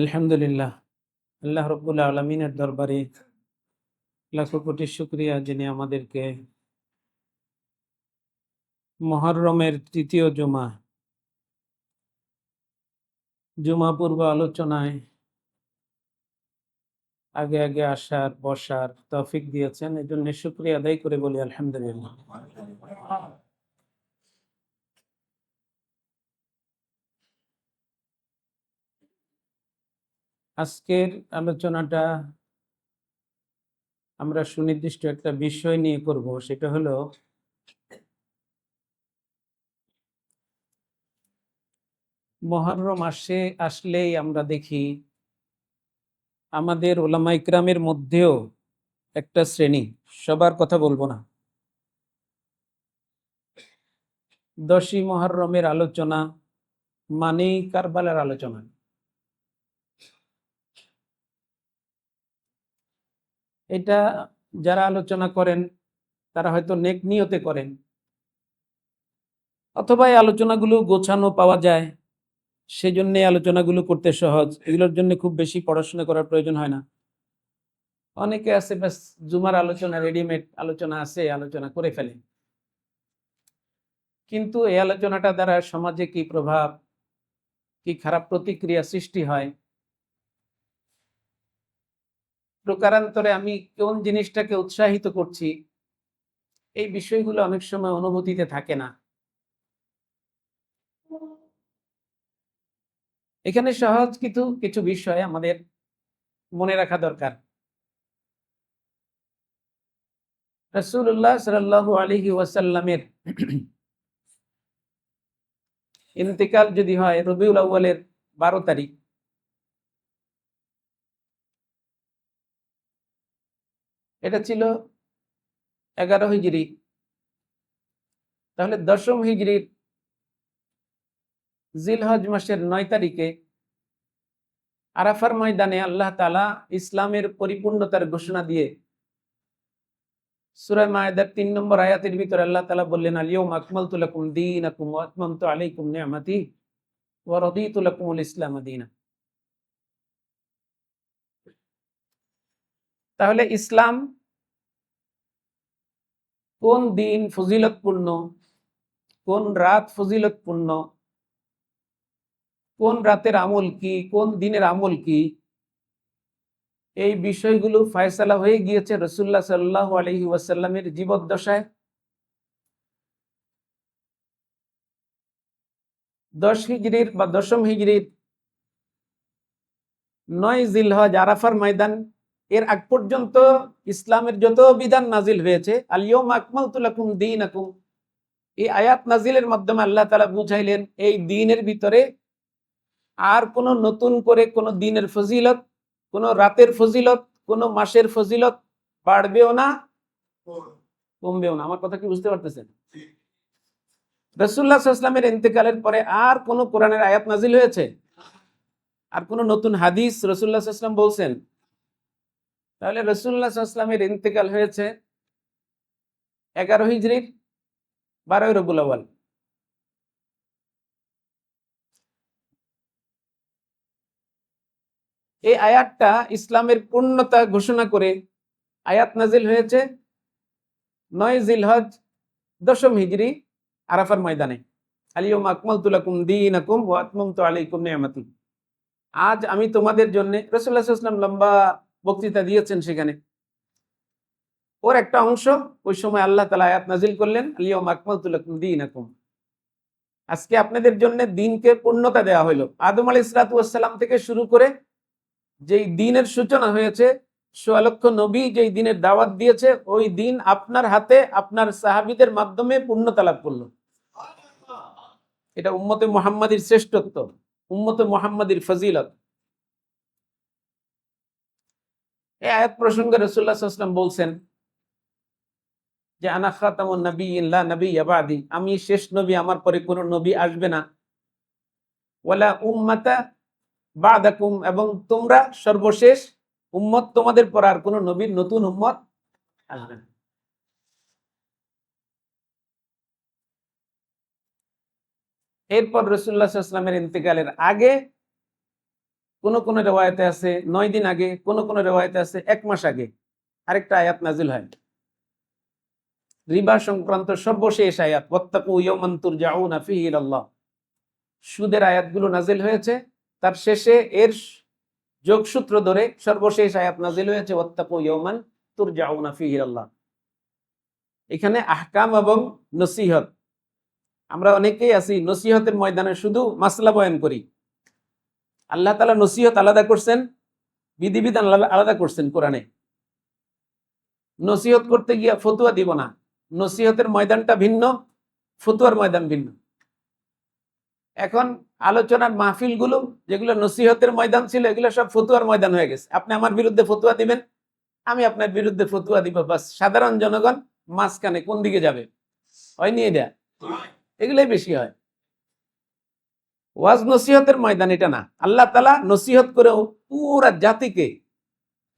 আলহামদুলিল্লাহ, আল্লাহ রব্বুল আলমিনের দরবারে লাখো কোটি শুক্রিয়া, যিনি আমাদেরকে মুহররমের তৃতীয় জুমা পূর্ব আলোচনায় আগে আগে আসার বসার তৌফিক দিয়েছেন। এই জন্য শুক্রিয়া আদায় করে বলি আলহামদুলিল্লাহ। আজকের আলোচনাটা আমরা সুনির্দিষ্ট একটা বিষয় নিয়ে করব, সেটা হলো মুহররম আসলেই আমরা দেখি আমাদের উলামা ইকরামের মধ্যেও একটা শ্রেণী, সবার কথা বলবো না, 10ই মুহররমের আলোচনা মানেই কারবালার আলোচনা। এটা যারা আলোচনা করেন তারা হয়তো নেক নিয়তে করেন, অথবা এই আলোচনাগুলো গোছানো পাওয়া যায়, সেজন্য এই আলোচনাগুলো করতে সহজ। এগুলোর জন্য খুব বেশি পড়াশোনা করার প্রয়োজন হয় না। অনেকে আছে ব্যাস জুমার আলোচনা, রেডিমেড আলোচনা আছে, আলোচনা করে ফেলে। কিন্তু এই আলোচনাটা দ্বারা সমাজে কি প্রভাব, কি খারাপ প্রতিক্রিয়া সৃষ্টি হয়, প্রকারান্তরে আমি কোন জিনিসটাকে উৎসাহিত করছি, এই বিষয়গুলো অনেক সময় অনুভূতিতে থাকে না। এখানে সহজ কিছু কিছু বিষয় আমাদের মনে রাখা দরকার। রাসূলুল্লাহ সাল্লাল্লাহু আলাইহি ওয়াসাল্লামের ইন্তেকাল যদি হয় রবিউল আউয়ালের 12 তারিখ, এটা ছিল 11 হিজরি, তাহলে 10ম হিজরির জিলহজ মাসের 9 তারিখে আরাফার ময়দানে আল্লাহ তাআলা ইসলামের পরিপূর্ণতার ঘোষণা দিয়ে সূরা মায়েদার 3 নম্বর আয়াতের ভিতরে আল্লাহ তাআলা বললেন, আল-ইয়াউমা আকমালতু লাকুম দীনাকুম ওয়া আতমামতু আলাইকুম নি'মাতি ওয়া রাদিতু লাকুমুল ইসলাম দীনা। তাহলে ইসলাম কোন দিন ফজিলতপূর্ণ, কোন রাত ফজিলতপূর্ণ, কোন রাতের আমল কি, কোন দিনের আমল কি, এই বিষয়গুলো ফয়সালা হয়ে গিয়েছে রাসূলুল্লাহ সাল্লাল্লাহু আলাইহি ওয়াসাল্লামের জীবদ্দশায়। 10 হিজরির বা 10ম হিজরির 9 জিলহজ আরাফার ময়দান, এর আগ পর্যন্ত ইসলামের যত বিধান নাজিল হয়েছে, আল-ইয়াউমা আকমালতু লাকুম দীনাকুম, এই আয়াত নাজিলের মাধ্যমে আল্লাহ তাআলা বুঝাইলেন এই দ্বীনের ভিতরে আর কোন নতুন করে কোন দিনের ফজিলত, কোন রাতের ফজিলত, কোন মাসের ফজিলত বাড়বেও না, কমবেও না। আমার কথা কি বুঝতে পারতেছেন? রাসূলুল্লাহ সাল্লাল্লাহু আলাইহি ওয়াসাল্লামের ইন্তেকালের পরে আর কোন কোরআনের আয়াত নাজিল হয়েছে? আর কোন নতুন হাদিস রাসূলুল্লাহ সাল্লাল্লাহু আলাইহি ওয়াসাল্লাম বলছেন? তাহলে রাসূলুল্লাহ সাল্লাল্লাহু আলাইহি ওয়াসাল্লামের ইন্তেকাল হয়েছে 11 হিজরির 12 রবিউল আউয়াল। এই আয়াতটা ইসলামের পূর্ণতা ঘোষণা করে আয়াত নাজিল হয়েছে 9 জিলহজ 10ম হিজরি আরাফার ময়দানে, আল-ইয়াউমা আকমালতু লাকুম দীনাকুম ওয়া আতমামতু আলাইকুম নি'মাতি। আজ আমি তোমাদের জন্য, রাসূলুল্লাহ সাল্লাল্লাহু আলাইহি ওয়াসাল্লাম লম্বা বক্তৃতা দিয়েছেন, সেখানে ওর একটা অংশ ওই সময় আল্লাহ তাআলা আয়াত নাজিল করলেন, আল-ইয়াউমা আকমালতু লাকুম দীনাকুম, আজকে আপনাদের জন্য দ্বীনকে পূর্ণতা দেওয়া হলো। আদম আলাইহিস সালাতু ওয়াস সালাম থেকে শুরু করে যেই দ্বীনের সূচনা হয়েছে, সোয়া লক্ষ নবী যেই দ্বীনের দাওয়াত দিয়েছে, ওই দ্বীন আপনার হাতে আপনার সাহাবীদের মাধ্যমে পূর্ণতা লাভ করলো। এটা উম্মতে মুহাম্মাদীর শ্রেষ্ঠত্ব, উম্মতে মুহাম্মাদীর ফজিলত। এই আয়াত প্রসঙ্গে রাসূলুল্লাহ সাল্লাল্লাহু আলাইহি ওয়াসাল্লাম বলছেন যে আনা খাতামুন নাবিয়্যিন লা নাবিয়্যা বা'দি, আমি শেষ নবী, আমার পরে কোনো নবী আসবে না। ওয়ালা উম্মাতা বা'দাকুম, এবং তোমরা সর্বশেষ উম্মত, তোমাদের পর আর কোনো নবীর নতুন উম্মত আসবে না। এরপর রাসূলুল্লাহ সাল্লাল্লাহু আলাইহি ওয়াসাল্লামের ইন্তেকালের আগে কোন কোন রেওয়ায়েতে আছে 9 দিন আগে, কোন কোন রেওয়ায়েতে আছে 1 মাস আগে আরেকটা আয়াত নাজিল হয়। রিবা সংক্রান্ত সর্বশেষ আয়াত, ওয়াত্তাকু ইয়াওমান তুরজাউনা ফীহি ইলাল্লাহ। সুদের আয়াতগুলো নাজিল হয়েছে, তার শেষে এর যোগসূত্র ধরে সর্বশেষ আয়াত নাজিল হয়েছে ওয়াত্তাকু ইয়াওমান তুরজাউনা ফীহি ইলাল্লাহ। এখানে আহকাম এবং নসিহত। আমরা অনেকেই আছি নসিহতের ময়দানে শুধু মাসলা বয়ান করি। আল্লাহ তাআলা নসিহত আলাদা করছেন, বিধিবিধান আলাদা করছেন কোরআনে। নসিহত করতে গিয়া ফতুয়া দিব না, নসিহতের ময়দানটা ভিন্ন, ফতুয়ার ময়দান ভিন্ন। এখন আলোচনার মাহফিলগুলো যেগুলো নসিহতের ময়দান ছিল, এগুলো সব ফতুয়ার ময়দান হয়ে গেছে। আপনি আমার বিরুদ্ধে ফতুয়া দিবেন, আমি আপনার বিরুদ্ধে ফতুয়া দিব, বাস। সাধারণ জনগণ মাঝখানে কোন দিকে যাবে? হয়নি এটা? এগুলোই বেশি হয়। ওয়াজ নসিহতের ময়দান এটা না। আল্লাহ তাআলা নসিহত করেও পুরা জাতিকে,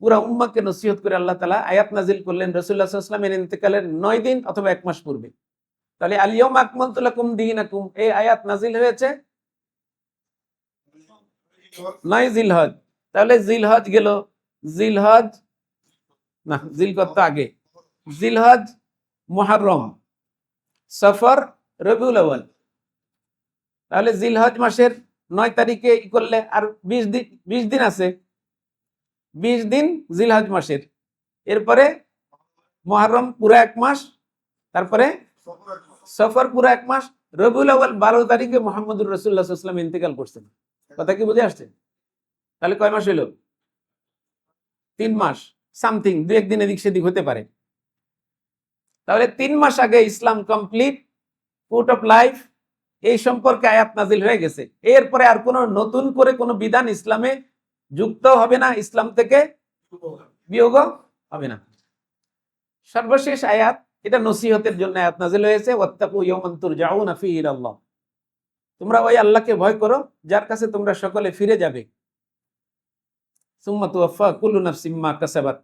পুরা উম্মাহকে নসিহত করে আল্লাহ তাআলা আয়াত নাজিল করলেন রাসূলুল্লাহ সাল্লাল্লাহু আলাইহি ওয়াসাল্লামের ইন্তেকালের 9 দিন অথবা 1 মাস পূর্বে। তাহলে আল ইয়াউমা আকমালতু লাকুম দীনাকুম, এই আয়াত নাজিল হয়েছে 9 জিলহজ। তাহলে জিলহজ গেল, জিলহজ না, জিলকত আগে, জিলহজ, মুহররম, সফর, রবিউল আউয়াল। তাহলে জিলহজ মাসের 9 তারিখে ই করলে আর 20 দিন আছে, 20 দিন জিলহজ মাসের। এরপরে মুহররম পুরো 1 মাস, তারপরে সফর পুরো 1 মাস, রবিউল আউয়াল 12 তারিখে মুহাম্মদুর রাসূলুল্লাহ সাল্লাল্লাহু আলাইহি ওয়াসাল্লাম ইন্তেকাল করছেন। কথা কি বুঝে আসছে? তাহলে কয় মাস হইল? 3 মাস সামথিং, 2-1 দিন এদিক সেদিক হতে পারে। তাহলে 3 মাস আগে ইসলাম কমপ্লিট, কোর্ট অফ লাইফ, এই সম্পর্কে আয়াত নাজিল হয়ে গেছে। এরপরে আর কোনো নতুন করে কোনো বিধান ইসলামে যুক্ত হবে না, ইসলাম থেকে বিয়োগ হবে না। সর্বশেষ আয়াত, এটা নসিহতের জন্য আয়াত নাজিল হয়েছে, ওয়াত্তাকু ইয়াওমান তুরজাউনা ফীহি ইলাল্লাহ। তোমরা ওই আল্লাহকে ভয় করো যার কাছে তোমরা সকলে ফিরে যাবে। সুম্মা তুওয়াফা কুল্লু নাফসিম মা কাসাবাত।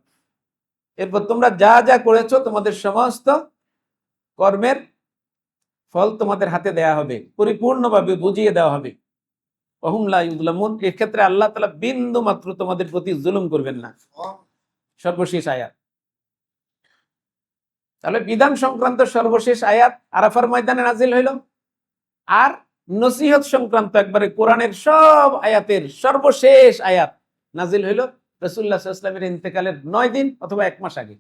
এরপর তোমরা যা যা করেছো তোমাদের সমস্ত কর্মের ফল তোমাদের হাতে দেয়া হবে, পরিপূর্ণভাবে বুঝিয়ে দেওয়া হবে। ওয়াহুম লা ইউযলামুন, এই ক্ষেত্রে আল্লাহ তাআলা বিন্দু মাত্র তোমাদের প্রতি জুলুম করবেন না। সর্বশেষ আয়াত। তাহলে বিধান সংক্রান্ত সর্বশেষ আয়াত আরাফার ময়দানে নাজিল হইল। আর নসিহত সংক্রান্ত একবারে কোরআনের সব আয়াতের সর্বশেষ আয়াত নাজিল হইল রাসূলুল্লাহ সাল্লাল্লাহু আলাইহি ওয়াসাল্লামের ইন্তেকালের 9 দিন অথবা 1 মাস আগে।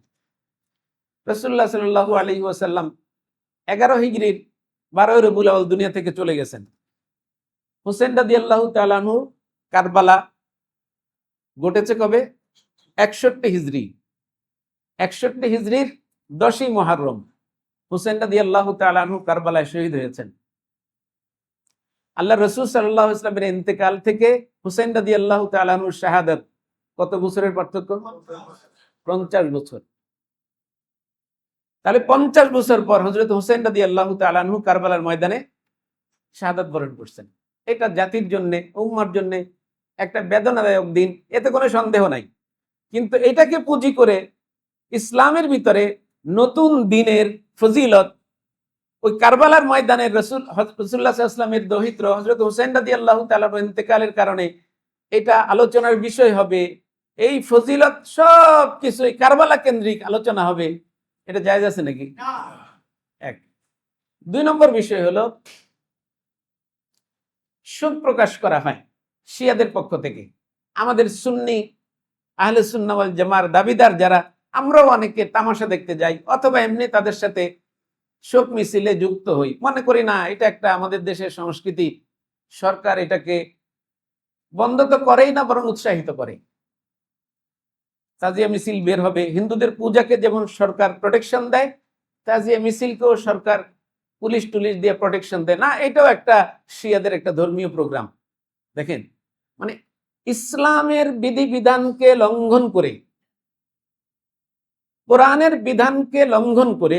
রাসূলুল্লাহ সাল্লাল্লাহু আলাইহি ওয়াসাল্লাম 11 হিজরির 12 রবিউল আউয়াল দুনিয়া থেকে চলে গেছেন। হুসেন রাদিয়াল্লাহু তাআলা আনহু কারবালা ঘটেছে কবে? 61 হিজরি। 61 হিজরির 10ই মুহররম হুসেন রাদিয়াল্লাহু তাআলা আনহু কারবালায় শহীদ হয়েছেন। আল্লাহ রাসূল সাল্লাল্লাহু আলাইহি ওয়াসাল্লামের ইন্তেকাল থেকে হুসেন রাদিয়াল্লাহু তাআলা আনহুর শাহাদাত কত বছরের পার্থক্য? 50 বছর। তাহলে 50 বছর পর হযরত হুসেন রাদিয়াল্লাহু তাআলা আনহু কারবালার ময়দানে শাহাদাত বরণ করছেন। এটা জাতির জন্য, উম্মার জন্য একটা বেদনাদায়ক দিন, এতে কোনো সন্দেহ নাই। কিন্তু এটাকে পুঁজি করে ইসলামের ভিতরে নতুন দিনের ফজিলত, ওই কারবালার ময়দানের রাসূলুল্লাহ সাল্লাল্লাহু আলাইহি ওয়াসাল্লামের দৌহিত্র হযরত হুসাইন রাদিয়াল্লাহু তাআলার ইন্তেকালের কারণে এটা আলোচনার বিষয় হবে। এই ফজিলত সব কিছুই কারবালা কেন্দ্রিক আলোচনা হবে, এটা জায়েজ আছে নাকি? না। এক। 2 নম্বর বিষয় হলো, শোক প্রকাশ করা হয় শিয়াদের পক্ষ থেকে। আমাদের সুন্নি আহলে সুন্নাহ ওয়াল জামার দাবিদার যারা, আমরাও অনেকে তামাশা দেখতে যাই অথবা এমনি তাদের সাথে শোক মিছিলে যুক্ত হই। মনে করি না এটা একটা আমাদের দেশের সংস্কৃতি, সরকার এটাকে বন্ধ তো করেই না, বরং উৎসাহিত করে। তাজিয়া মিছিল বের হবে, হিন্দুদের পূজাকে যেমন সরকার প্রোটেকশন দেয়, তাজিয়া মিছিলকেও সরকার পুলিশ টুলিশ দিয়ে প্রোটেকশন দেয় না। এটাও একটা শিয়াদের একটা ধর্মীয় প্রোগ্রাম। দেখেন, মানে ইসলামের বিধিবিধানকে লঙ্ঘন করে, কোরআনের বিধানকে লঙ্ঘন করে,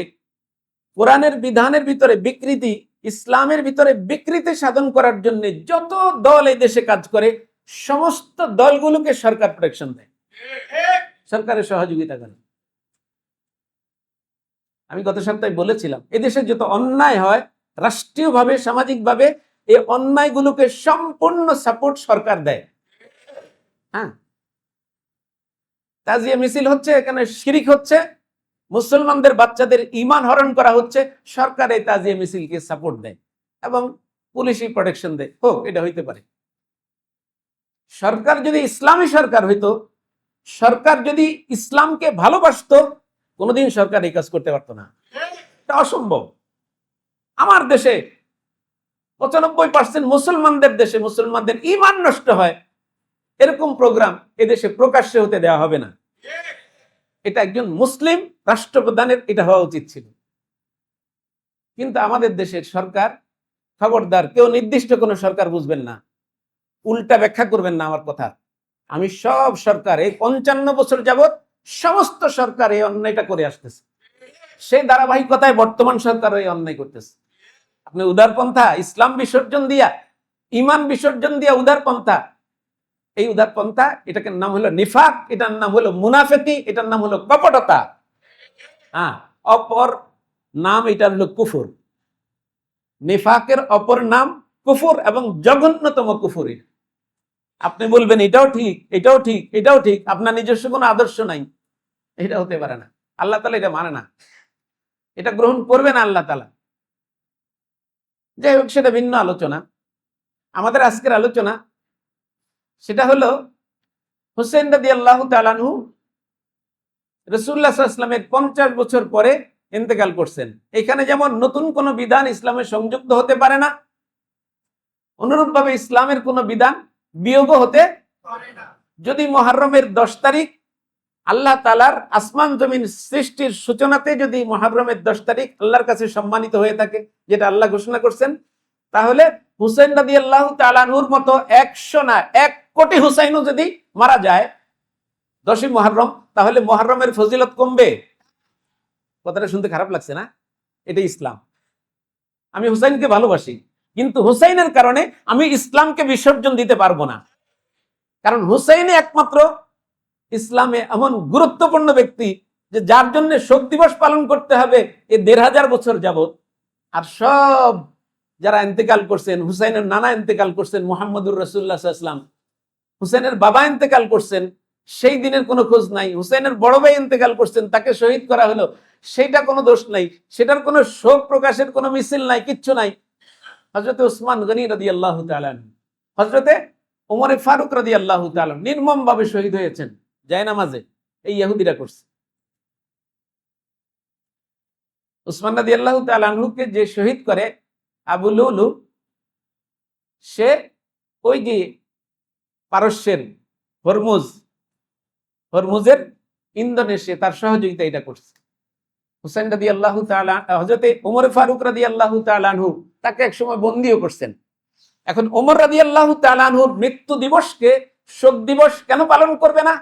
কোরআনের বিধানের ভিতরে বিকৃতি, ইসলামের ভিতরে বিকৃতি সাধন করার জন্য যত দল এই দেশে কাজ করে, সমস্ত দলগুলোকে সরকার প্রোটেকশন দেয়, সরকারের সহযোগিতা করে। আমি গত সপ্তাহে বলেছিলাম, এদেশে যত অন্যায় হয় রাষ্ট্রীয়ভাবে, সামাজিকভাবে, এই অন্যায়গুলোকে সম্পূর্ণ সাপোর্ট সরকার দেয়। হ্যাঁ, তাজিয়া মিছিল হচ্ছে, এখানে শিরিক হচ্ছে, মুসলমানদের বাচ্চাদের ঈমান হরণ করা হচ্ছে, সরকার এই তাজিয়া মিছিলকে সাপোর্ট দেয় এবং পুলিশি প্রোটেকশন দেয়। হোক, এটা হইতে পারে। সরকার যদি ইসলামী সরকার হইতো, সরকার যদি ইসলামকে ভালোবাসতো, কোনোদিন সরকার এই কাজ করতে পারতো না। এটা অসম্ভব। আমার দেশে 95% মুসলমানদের দেশে মুসলমানদের ঈমান নষ্ট হয়, এরকম প্রোগ্রাম এদেশে প্রকাশ্যে হতে দেওয়া হবে না। এটা একজন মুসলিম রাষ্ট্রপ্রধানের এটা হওয়া উচিত ছিল। কিন্তু আমাদের দেশের সরকার, খবরদার, কেউ নির্দিষ্ট কোনো সরকার বুঝবেন না, উল্টা ব্যাখ্যা করবেন না আমার কথা। আমি সব সরকার, এই 55 বছর যাবৎ সমস্ত সরকার এই অন্যায়টা করে আসতেছে, সেই ধারাবাহিকতায় বর্তমান সরকার এই অন্যায় করতেছে। আপনি উদারপন্থা, ইসলাম বিসর্জন দিয়া, ইমান বিসর্জন দিয়া উদারপন্থা, এই উদারপন্থা, এটাকে নাম হলো নিফাক, এটার নাম হলো মুনাফিকি, এটার নাম হলো কপটতা। হ্যাঁ, অপর নাম এটার হলো কুফর। নিফাকের অপর নাম কুফর, এবং জঘন্যতম কুফরি। আপনি বলবেন এটাও ঠিক, এটাও ঠিক, এটাও ঠিক, আপনার নিজস্ব কোনো আদর্শ নাই, এটা হতে পারে না। আল্লাহ তাআলা এটা মানে না, এটা গ্রহণ করবে না আল্লাহ তাআলা। যাই হোক, সেটা ভিন্ন আলোচনা। আমাদের আজকের আলোচনা সেটা হলো হুসাইন রাদিয়াল্লাহু তাআলা আনহু রাসূলুল্লাহ সাল্লাল্লাহু আলাইহি ওয়াসাল্লামের 50 বছর পরে ইন্তেকাল করছেন। এখানে যেমন নতুন কোন বিধান ইসলামে সংযুক্ত হতে পারে না, অনুরূপভাবে ইসলামের কোন বিধান বিয়োগ হতে পারে না। যদি মুহররমের 10 তারিখ আল্লাহ তাআলার আসমান জমিন সৃষ্টির সূচনাতে যদি মুহররমের 10 তারিখ আল্লাহর কাছে সম্মানিত হয়ে থাকে, যেটা আল্লাহ ঘোষণা করছেন, তাহলে হুসাইন রাদিয়াল্লাহু তাআলা আনহুর মতো 100 না 1 কোটি হুসাইনও যদি মারা যায় 10ই মুহররম, তাহলে মুহররমের ফজিলত কমবে? কথাটা শুনতে খারাপ লাগছে না? এটা ইসলাম। আমি হুসাইনকে ভালোবাসি, কিন্তু হুসাইনের কারণে আমি ইসলামকে বিসর্জন দিতে পারবো না। কারণ হুসাইনই একমাত্র ইসলামে এমন গুরুত্বপূর্ণ ব্যক্তি যে যার জন্য শোক দিবস পালন করতে হবে এই 1500 বছর যাবত। আর সব যারা ইন্তেকাল করছেন, হুসাইনের নানা ইন্তেকাল করছেন, মুহাম্মদুর রাসূলুল্লাহ সাল্লাল্লাহু আলাইহি ওয়াসাল্লাম, হুসাইনের বাবা ইন্তেকাল করছেন, সেই দিনের কোনো খোঁজ নাই। হুসাইনের বড় ভাই ইন্তেকাল করছেন, তাকে শহীদ করা হলো, সেইটা কোনো দোষ নাই, সেটার কোনো শোক প্রকাশের কোনো মিছিল নাই, কিচ্ছু নাই। হযরতে ওসমান গনি রাদিয়াল্লাহু তাআলা আনহু, হযরতে ওমর ফারুক রাদিয়াল্লাহু তাআলা নির্মম ভাবে শহীদ হয়েছেন জায়নামাজে, এই ইহুদিরা করছে। ওসমান রাদিয়াল্লাহু তাআলা আনহুকে যে শহীদ করে আবু লুলু, সে ওই যে পারস্যের হরমুজের ইন্দোনেশিয়া, তার সহযোগিতা এটা করছে। হুসাইন রাদিয়াল্লাহু তাআলা, হযরতে ওমর ফারুক রাদিয়াল্লাহু তাআলা আনহু তাকে একসময় বন্দীও করছেন। এখন ওমর রাদিয়াল্লাহু তাআলা আনহুর মৃত্যু দিবসকে শোক দিবস কেন পালন করবে না?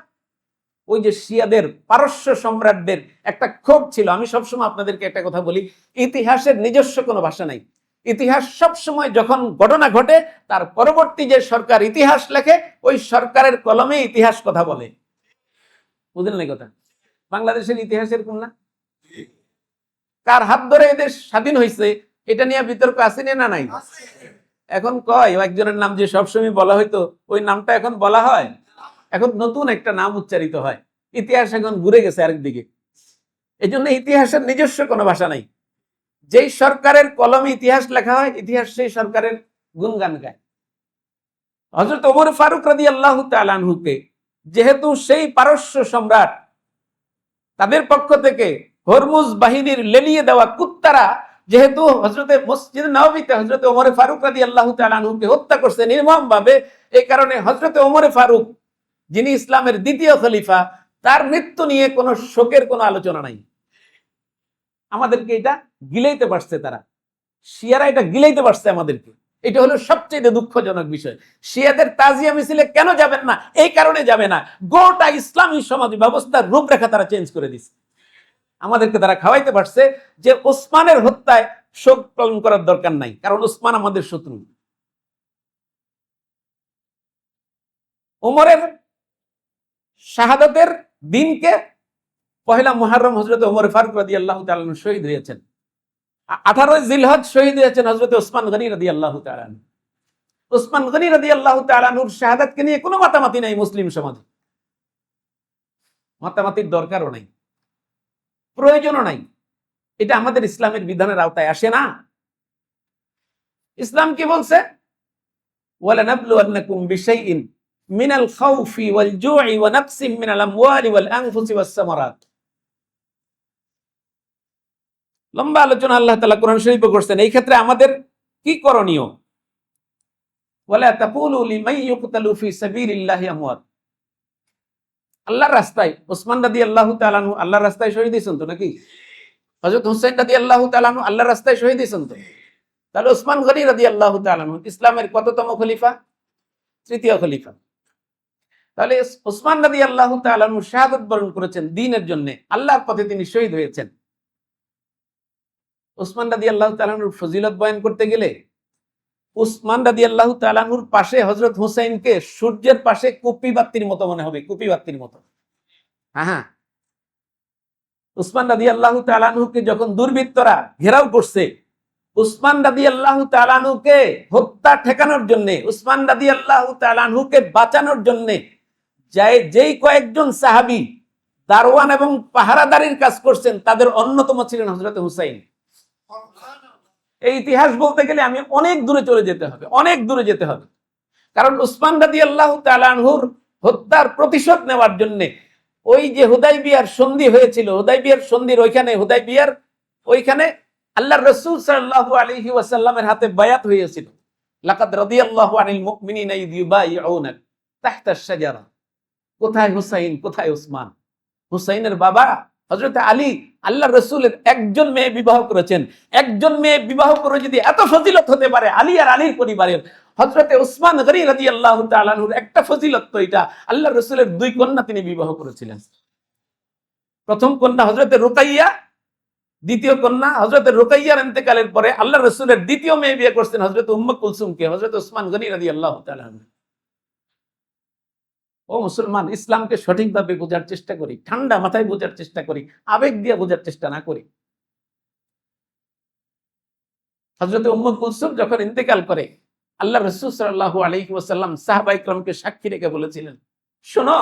ওই যে শিয়াদের, পারস্য সম্রাটদের একটা ক্ষোভ ছিল। আমি সবসময় আপনাদেরকে একটা কথা বলি, ইতিহাসের নিজস্ব কোনো ভাষা নাই। ইতিহাস সবসময় যখন ঘটনা ঘটে, তার পরবর্তী যে সরকার ইতিহাস লেখে, ওই সরকারের কলমে ইতিহাস কথা বলে। বুঝলেন এই কথা? বাংলাদেশের ইতিহাসের কোন না, কার হাত ধরে এদেশ স্বাধীন হয়েছে, এটা নিয়ে বিতর্ক আছে না নাই? এখন কয় একজনের নাম যে সবসময় বলা হইতো, ওই নামটা এখন বলা হয়, এখন নতুন একটা নাম উচ্চারিত হয়। ইতিহাস এখন ঘুরে গেছে আরেকদিকে। এই জন্য ইতিহাসের নিজস্ব কোনো ভাষা নাই। যেই সরকারের কলমে ইতিহাস লেখা হয়, ইতিহাস সেই সরকারের গুণগান গায়। হযরত ওমর ফারুক রাদিয়াল্লাহু তাআলা আনহুকে যেহেতু সেই পারস্য সম্রাট, তাদের পক্ষ থেকে হরমুজ বাহিনীর লেলিয়ে দেওয়া কুত্তারা যেহেতু হযরতে মসজিদ নববীতে হযরতে ওমর ফারুক রাদিয়াল্লাহু তাআলা আনহুকে হত্যা করছে নির্মম ভাবে, এই কারণে হযরতে ওমর ফারুক, যিনি ইসলামের দ্বিতীয় খলিফা, তার মৃত্যু নিয়ে কোনো শোকের কোনো আলোচনা নাই। আমাদেরকে এটা গিলাইতে পারছে তারা, শিয়ারা এটা গিলাইতে পারছে আমাদেরকে। এটা হলো সবচেয়ে দুঃখজনক বিষয়। শিয়াদের তাজিয়া মিছিলে কেন যাবেন না? এই কারণে যাবে না, গোটা ইসলামী সমাজ ব্যবস্থার রূপরেখা তারা চেঞ্জ করে দিচ্ছে। আমাদেরকে তারা খাওয়াইতে পারছে যে ওসমানের হত্যায় শোক পালন করার দরকার নাই, কারণ ওসমান আমাদের শত্রু। ওমরের শাহাদাতের দিনকে পহেলা মুহররম হযরত ওমর ফারুক রাদিয়াল্লাহু তাআলা আনহু শহীদ হয়েছেন। 18 জিলহজ শহীদ হয়েছেন হযরত ওসমান গনি রাদিয়াল্লাহু তাআলা আনহু। ওসমান গনি রাদিয়াল্লাহু তাআলা আনহুর শাহাদাতকে নিয়ে কোনো মাতামাতি নাই মুসলিম সমাজে, মাতামাতির দরকারও নাই, প্রয়োজনও নাই। এটা আমাদের ইসলামের বিধানের আওতায় আসে না। ইসলাম কি বলছে? ওয়ালানাবলুওয়ান্নাকুম বিশাইইন মিনাল খাউফি ওয়াল জুই ওয়া নাকসিম মিনাল আমওয়ালি ওয়াল আনফুসি ওয়াস সামারাত। লম্বা আলোচনা আল্লাহ তাআলা কোরআন শরীফে করছেন। এই ক্ষেত্রে আমাদের কি করণীয়? ওয়ালা তাকুলু লিমান ইউকতালু ফি সাবিলিল্লাহি আমওয়াত। আল্লাহর রাস্তায় ওসমান রাদিয়াল্লাহু তাআলা আনহু আল্লাহর রাস্তায় শহীদ হয়েছেন তো নাকি? হযরত হুসাইন রাদিয়াল্লাহু তাআলা আনহু আল্লাহর রাস্তায় শহীদ হয়েছেন তো। তাহলে ওসমান গনি রাদিয়াল্লাহু তাআলা আনহু ইসলামের কততম খলিফা? তৃতীয় খলিফা। তাহলে ওসমান রাদিয়াল্লাহু তাআলা আনহু শাহাদাত বরণ করেছেন দ্বীনের জন্য, আল্লাহর পথে তিনি শহীদ হয়েছেন। ওসমান রাদিয়াল্লাহু তাআলা আনহুর ফজিলত বয়ান করতে গেলে উসমান রাদিয়াল্লাহু তাআলা আনহুর পাশে হযরত হুসাইনকে সূর্যের পাশে কুপি বাতির মতো মনে হবে, কুপি বাতির মতো। হ্যাঁ, উসমান রাদিয়াল্লাহু তাআলা আনহুকে যখন দুর্বৃত্তরা ঘেরাও করছে, উসমান রাদিয়াল্লাহু তাআলা আনহুকে হত্যা ঠেকানোর জন্য, উসমান রাদিয়াল্লাহু তাআলা আনহুকে বাঁচানোর জন্য যেই কয়েকজন সাহাবী দারওয়ান এবং পাহারাদারির কাজ করছেন, তাদের অন্যতম ছিলেন হযরত হুসাইন। এই ইতিহাস বলতে গেলে আমি অনেক দূরে চলে যেতে হবে, অনেক দূরে যেতে হবে। কারণ উসমান রাদিয়াল্লাহু তাআলা আনহুর হত্যার প্রতিশোধ নেওয়ার জন্য ওই যে হুদাইবিয়ার সন্ধি হয়েছিল, হুদাইবিয়ার সন্ধির ওইখানে আল্লাহর রাসূল সাল্লাল্লাহু আলাইহি ওয়াসাল্লামের হাতে বায়াত হয়েছিল। লাকাদ রাদিয়াল্লাহু আনিল মুমিনিনা ইয ইউবাইউনাক তাহতা আশ-শাজারা। কোথায় হুসাইন, কোথায় উসমান? হুসাইনের বাবা হযরত আলী আল্লাহর রাসূলের একজন মেয়ে বিবাহ করেছেন। একজন মেয়ে বিবাহ করে যদি এত ফজিলত হতে পারে আলী আর আলীর পরিবারের, হযরত উসমান গনি রাদিয়াল্লাহু তাআলা আনহুর একটা ফজিলত তো এটা, আল্লাহর রাসূলের দুই কন্যা তিনি বিবাহ করেছিলেন। প্রথম কন্যা হযরত রুকাইয়া, দ্বিতীয় কন্যা হযরত রুকাইয়ার ইন্তেকালের পরে আল্লাহর রাসূলের দ্বিতীয় মেয়ে বিয়ে করছেন হযরত উম্মে কুলসুমকে, হযরত উসমান গনি রাদিয়াল্লাহু তাআলা আনহু। ও মুসলমান, ইসলামকে সঠিকভাবে বোঝার চেষ্টা করি, ঠান্ডা মাথায় বোঝার চেষ্টা করি, আবেগ দিয়ে বোঝার চেষ্টা না করি। হযরত উম্মে কুলসুম যখন ইন্তেকাল করে, আল্লাহ রাসূল সাল্লাল্লাহু আলাইহি ওয়াসাল্লাম সাহাবায়ে কেরামকে সাক্ষী রেখে বলেছিলেন, শোনো,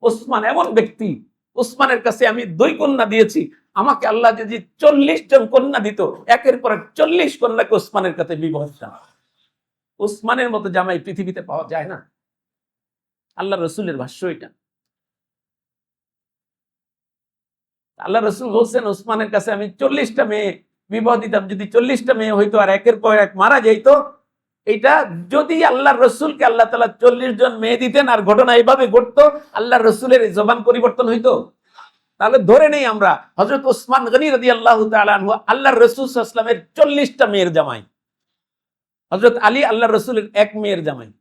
ওসমান এমন ব্যক্তি, ওসমানের কাছে আমি 2 কন্যা দিয়েছি, আমাকে আল্লাহ যদি 40 জন কন্যা দিত, একের পর 40 কন্যাকে ওসমানের কাছে বিবাহ দিতাম। ওসমানের মতো জামাই পৃথিবীতে পাওয়া যায় না। আল্লাহ রসুলের ভাষ্য এটা। আল্লাহ রসুল বলছেন ওসমানের কাছে আমি 40টা মেয়ে বিবাহ দিতাম, যদি 40টা মেয়ে হইতো আর একের পর এক মারা যাইতো, এটা যদি আল্লাহ রসুলকে আল্লাহ তাআলা 40 জন মেয়ে দিতেন আর ঘটনা এইভাবে ঘটতো, আল্লাহ রসুলের জবান পরিবর্তন হইতো? তাহলে ধরে নেই আমরা হযরত ওসমান গনি রাদিয়াল্লাহু তাআলা আনহু আল্লাহর রাসূল সাল্লাল্লাহু আলাইহি ওয়াসাল্লামের 40টা মেয়ের জামাই, হযরত আলী আল্লাহর রাসূলের এক মেয়ের জামাই।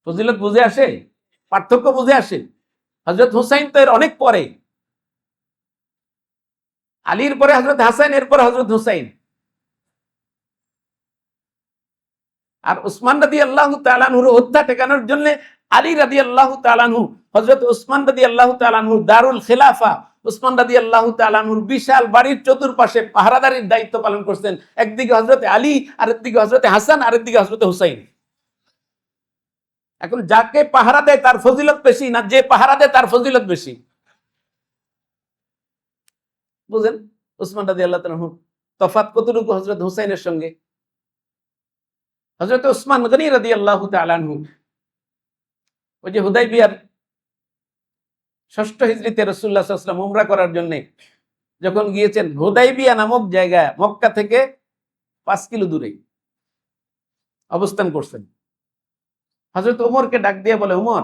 ফজিলত বুঝে আসে, পার্থক্য বুঝে আসে। হযরত হুসাইন তো এর অনেক পরে, আলীর পরে হযরত হাসান, এরপর হযরত হুসাইন। আর উসমান রাদিয়াল্লাহু তাআলা আনহুর হত্যা ঠেকানোর জন্য আলী রাদিয়াল্লাহু তাআলা আনহু, হযরত উসমান রাদিয়াল্লাহু তাআলা আনহুর দারুল খিলাফা, উসমান রাদিয়াল্লাহু তাআলা আনহুর বিশাল বাড়ির চতুর্পাশে পাহারাদারির দায়িত্ব পালন করতেন। একদিকে হযরত আলী, আরেকদিকে হযরত হাসান, আরেকদিকে হযরত হুসাইন। এখন যাকে পাহারা দেয় তার ফজিলত বেশি না যে পাহারা দেয় তার ফজিলত বেশি? বুঝেন উসমান রাদিয়াল্লাহু তাআলা আনহু তফাৎ কতটুকু হযরত হুসাইনের সঙ্গে? হযরত উসমান গনি রাদিয়াল্লাহু তাআলা আনহু ওই যে হুদাইবিয়ার 6ষ্ঠ হিজরিতে রাসূলুল্লাহ সাল্লাল্লাহু আলাইহি ওয়াসাল্লাম উমরা করার জন্য যখন গিয়েছেন, হুদাইবিয়া নামক জায়গায় মক্কা থেকে 5 কিলো দূরে অবস্থান করছেন। হযরত ওমরকে ডাক দিয়ে বলে, ওমর,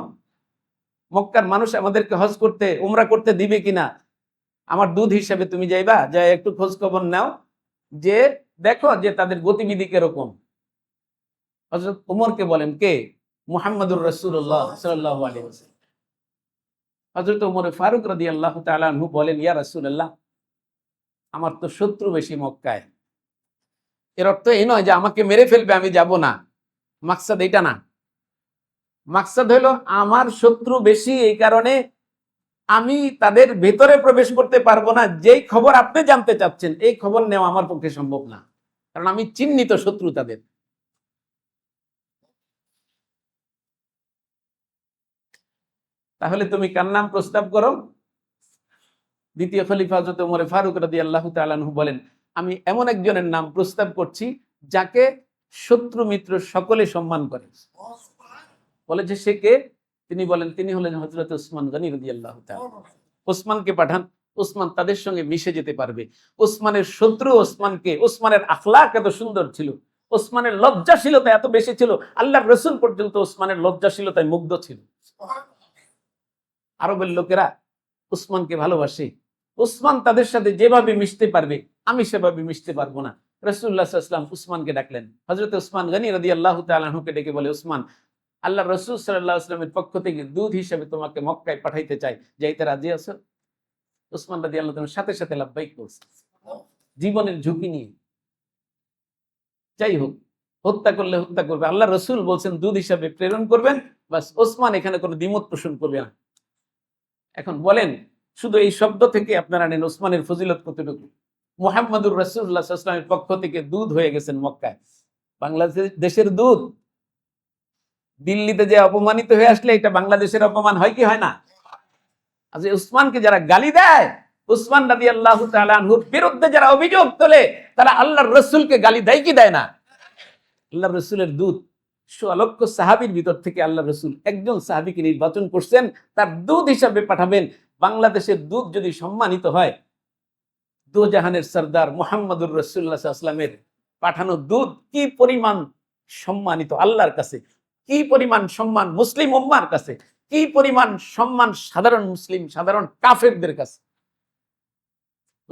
মক্কার মানুষ আমাদেরকে হজ করতে, উমরা করতে দিবে কিনা, আমার দুধ হিসেবে তুমি যাইবা, যাই একটু খোঁজ খবর নাও, যে দেখো যে তাদের গতিবিধি কিরকম। হযরত ওমরকে বলেন কে? মুহাম্মদুর রাসূলুল্লাহ সাল্লাল্লাহু আলাইহি ওয়াসাল্লাম। হযরত ওমর ফারুক রাদিয়াল্লাহু তাআলা আনহু বলেন, ইয়া রাসূলুল্লাহ, আমার তো শত্রু বেশি মক্কায়। এর অর্থ এই নয় যে আমাকে মেরে ফেলবে, আমি যাব না, মাকসাদ এটা না। মাকসাদ হলো আমার শত্রু বেশি, এই কারণে আমি তাদের ভেতরে প্রবেশ করতে পারবো না। যেই খবর আপনি জানতে চাচ্ছেন এই খবর নেওয়া আমার পক্ষে সম্ভব না, কারণ আমি চিহ্নিত শত্রু তাদের। তাহলে তুমি কার নাম প্রস্তাব করো? দ্বিতীয় খলিফা হযরত ওমর ফারুক রাদিয়াল্লাহু তাআলা আনহু বলেন, আমি এমন একজনের নাম প্রস্তাব করছি যাকে শত্রু মিত্র সকলে সম্মান করে। বলে যে সে কে? তিনি বলেন তিনি হলেন হযরত উসমান গনি রাদিয়াল্লাহু তাআলা। উসমানকে পাঠান, উসমান তাদের সঙ্গে মিশে যেতে পারবে। উসমানের শত্রু উসমানের আখলাক এত সুন্দর ছিল, উসমানের লজ্জাশীলতা এত বেশি ছিল, আল্লাহর রাসূল পর্যন্ত উসমানের লজ্জাশীলতায় মুগ্ধ ছিল। আরবের লোকেরা উসমানকে ভালোবাসে। উসমান তাদের সাথে যেভাবে মিশতে পারবে আমি সেভাবে মিশতে পারবো না। রাসূলুল্লাহ সাল্লাল্লাহু আলাইহি ওয়াসাল্লাম উসমানকে ডাকলেন। হযরত উসমান গনি রাদিয়াল্লাহু তাআলা আনহুকে ডেকে বলে, উসমান, আল্লাহ রাসূল সাল্লাল্লাহু আলাইহি ওয়াসাল্লামের পক্ষ থেকে দূত হিসেবে তোমাকে মক্কায় পাঠাইতে চাই, যাইতে রাজি আছো? উসমান রাদিয়াল্লাহু তাআলা সাথে সাথে লাব্বাইক বলছে, জীবনের ঝুঁকি নিয়ে। যাই হোক, হত্যা করলে হত্যা করবে, আল্লাহ রাসূল বলছেন দূত হিসেবে প্রেরণ করবেন, বাস। ওসমান এখানে কোনো দ্বিমত পোষণ করবে না। এখন বলেন, শুধু এই শব্দ থেকে আপনারা নেন ওসমানের ফজিলত কতটুকু? মুহাম্মদুর রাসূলুল্লাহ সাল্লাল্লাহু আলাইহি ওয়াসাল্লামের পক্ষ থেকে দূত হয়ে গেছেন মক্কায়। বাংলাদেশের দূত দিল্লিতে যে অপমানিত হয়ে আসলে এটা বাংলাদেশের অপমান হয় কি হয় না? আজ উসমানকে যারা গালি দেয়, উসমান রাদিয়াল্লাহু তাআলা আনহুর বিরুদ্ধে যারা অভিযোগ তোলে, তারা আল্লাহর রাসূলকে গালি দেয় কি দেয় না? আল্লাহর রাসূলের দূত লক্ষ সাহাবীর ভিতর থেকে আল্লাহর রাসূল একজন সাহাবীকে নির্বাচন করছেন তার দূত হিসাবে পাঠাবেন। বাংলাদেশের দূত যদি সম্মানিত হয়, দো জাহানের সরদার মুহাম্মদুর রাসূলুল্লাহ সাল্লাল্লাহু আলাইহি ওয়াসাল্লামের পাঠানো দূত কি পরিমাণ সম্মানিত আল্লাহর কাছে, কি পরিমাণ সম্মান মুসলিম উম্মার কাছে, কি পরিমাণ সম্মান সাধারণ মুসলিম সাধারণ কাফেরদের কাছে।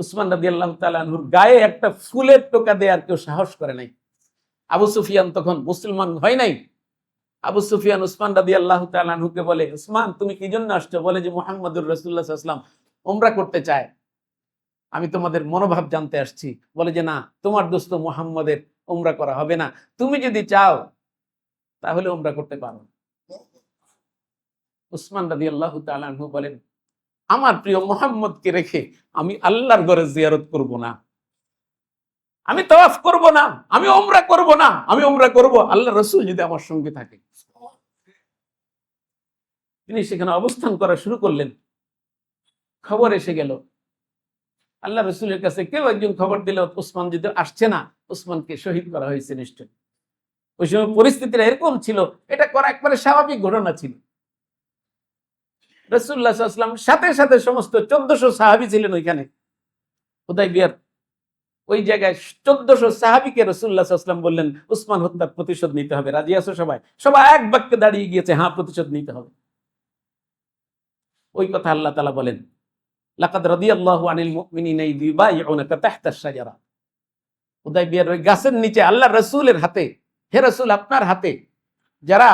উসমান রাদিয়াল্লাহু তাআলা আনহুর গায়ে একটা ফুলের টোকা দেওয়ার কেউ সাহস করে নাই। আবু সুফিয়ান তখন মুসলমান হয় নাই। আবু সুফিয়ান উসমান রাদিয়াল্লাহু তাআলা আনহুকে বলে, উসমান তুমি কি জন্য আসছো? বলে যে মুহাম্মদুর রাসূলুল্লাহ সাল্লাল্লাহু আলাইহি ওয়াসাল্লাম উমরা করতে চায়, আমি তোমাদের মনোভাব জানতে আসছি। বলে যে না, তোমার দোস্ত মুহাম্মদের উমরা করা হবে না, তুমি যদি চাও তাহলে উমরা করতে পারো। উসমান রাদিয়াল্লাহু তাআলা আনহু বলেন, আমার প্রিয় মুহাম্মদকে রেখে আমি আল্লাহর ঘরে জিয়ারত করব না, আমি তাওয়াফ করব না, আমি উমরা করব না, আমি উমরা করব আল্লাহর রাসূল যদি আমার সঙ্গে থাকে। তিনি সেখানে অবস্থান করা শুরু করলেন। খবর এসে গেল আল্লাহ রাসূলের কাছে, কেউ একজন খবর দিল উসমান যদি আসছে না, উসমানকে শহীদ করা হয়েছে নিশ্চয়। ওই সময় পরিস্থিতিটা এরকম ছিল, এটা করা একবারে স্বাভাবিক ঘটনা ছিল। রাসূলুল্লাহ সাল্লাল্লাহু আলাইহি ওয়াসাল্লাম সাথে সাথে সমস্ত 1400 সাহাবী ছিলেন ওইখানে হুদায়বিয়ার ওই জায়গায়। 1400 সাহাবীকে রাসূলুল্লাহ সাল্লাল্লাহু আলাইহি ওয়াসাল্লাম বললেন উসমান হত্যার প্রতিশোধ নিতে হবে, রাজি আছো সবাই? সবাই এক বাক্যে দাঁড়িয়ে গিয়েছে, হ্যাঁ প্রতিশোধ নিতে হবে। ওই কথা আল্লাহ তাআলা বলেন, লাকাদ রাদিয়াল্লাহু আনিল মুমিনিনা ইয ইউবাইউনাকা তাহতাশ শাজারা। হুদায়বিয়ার ওই গাছের নিচে আল্লাহর রাসূলের হাতে, হে রাসূল আপনার হাতে যারা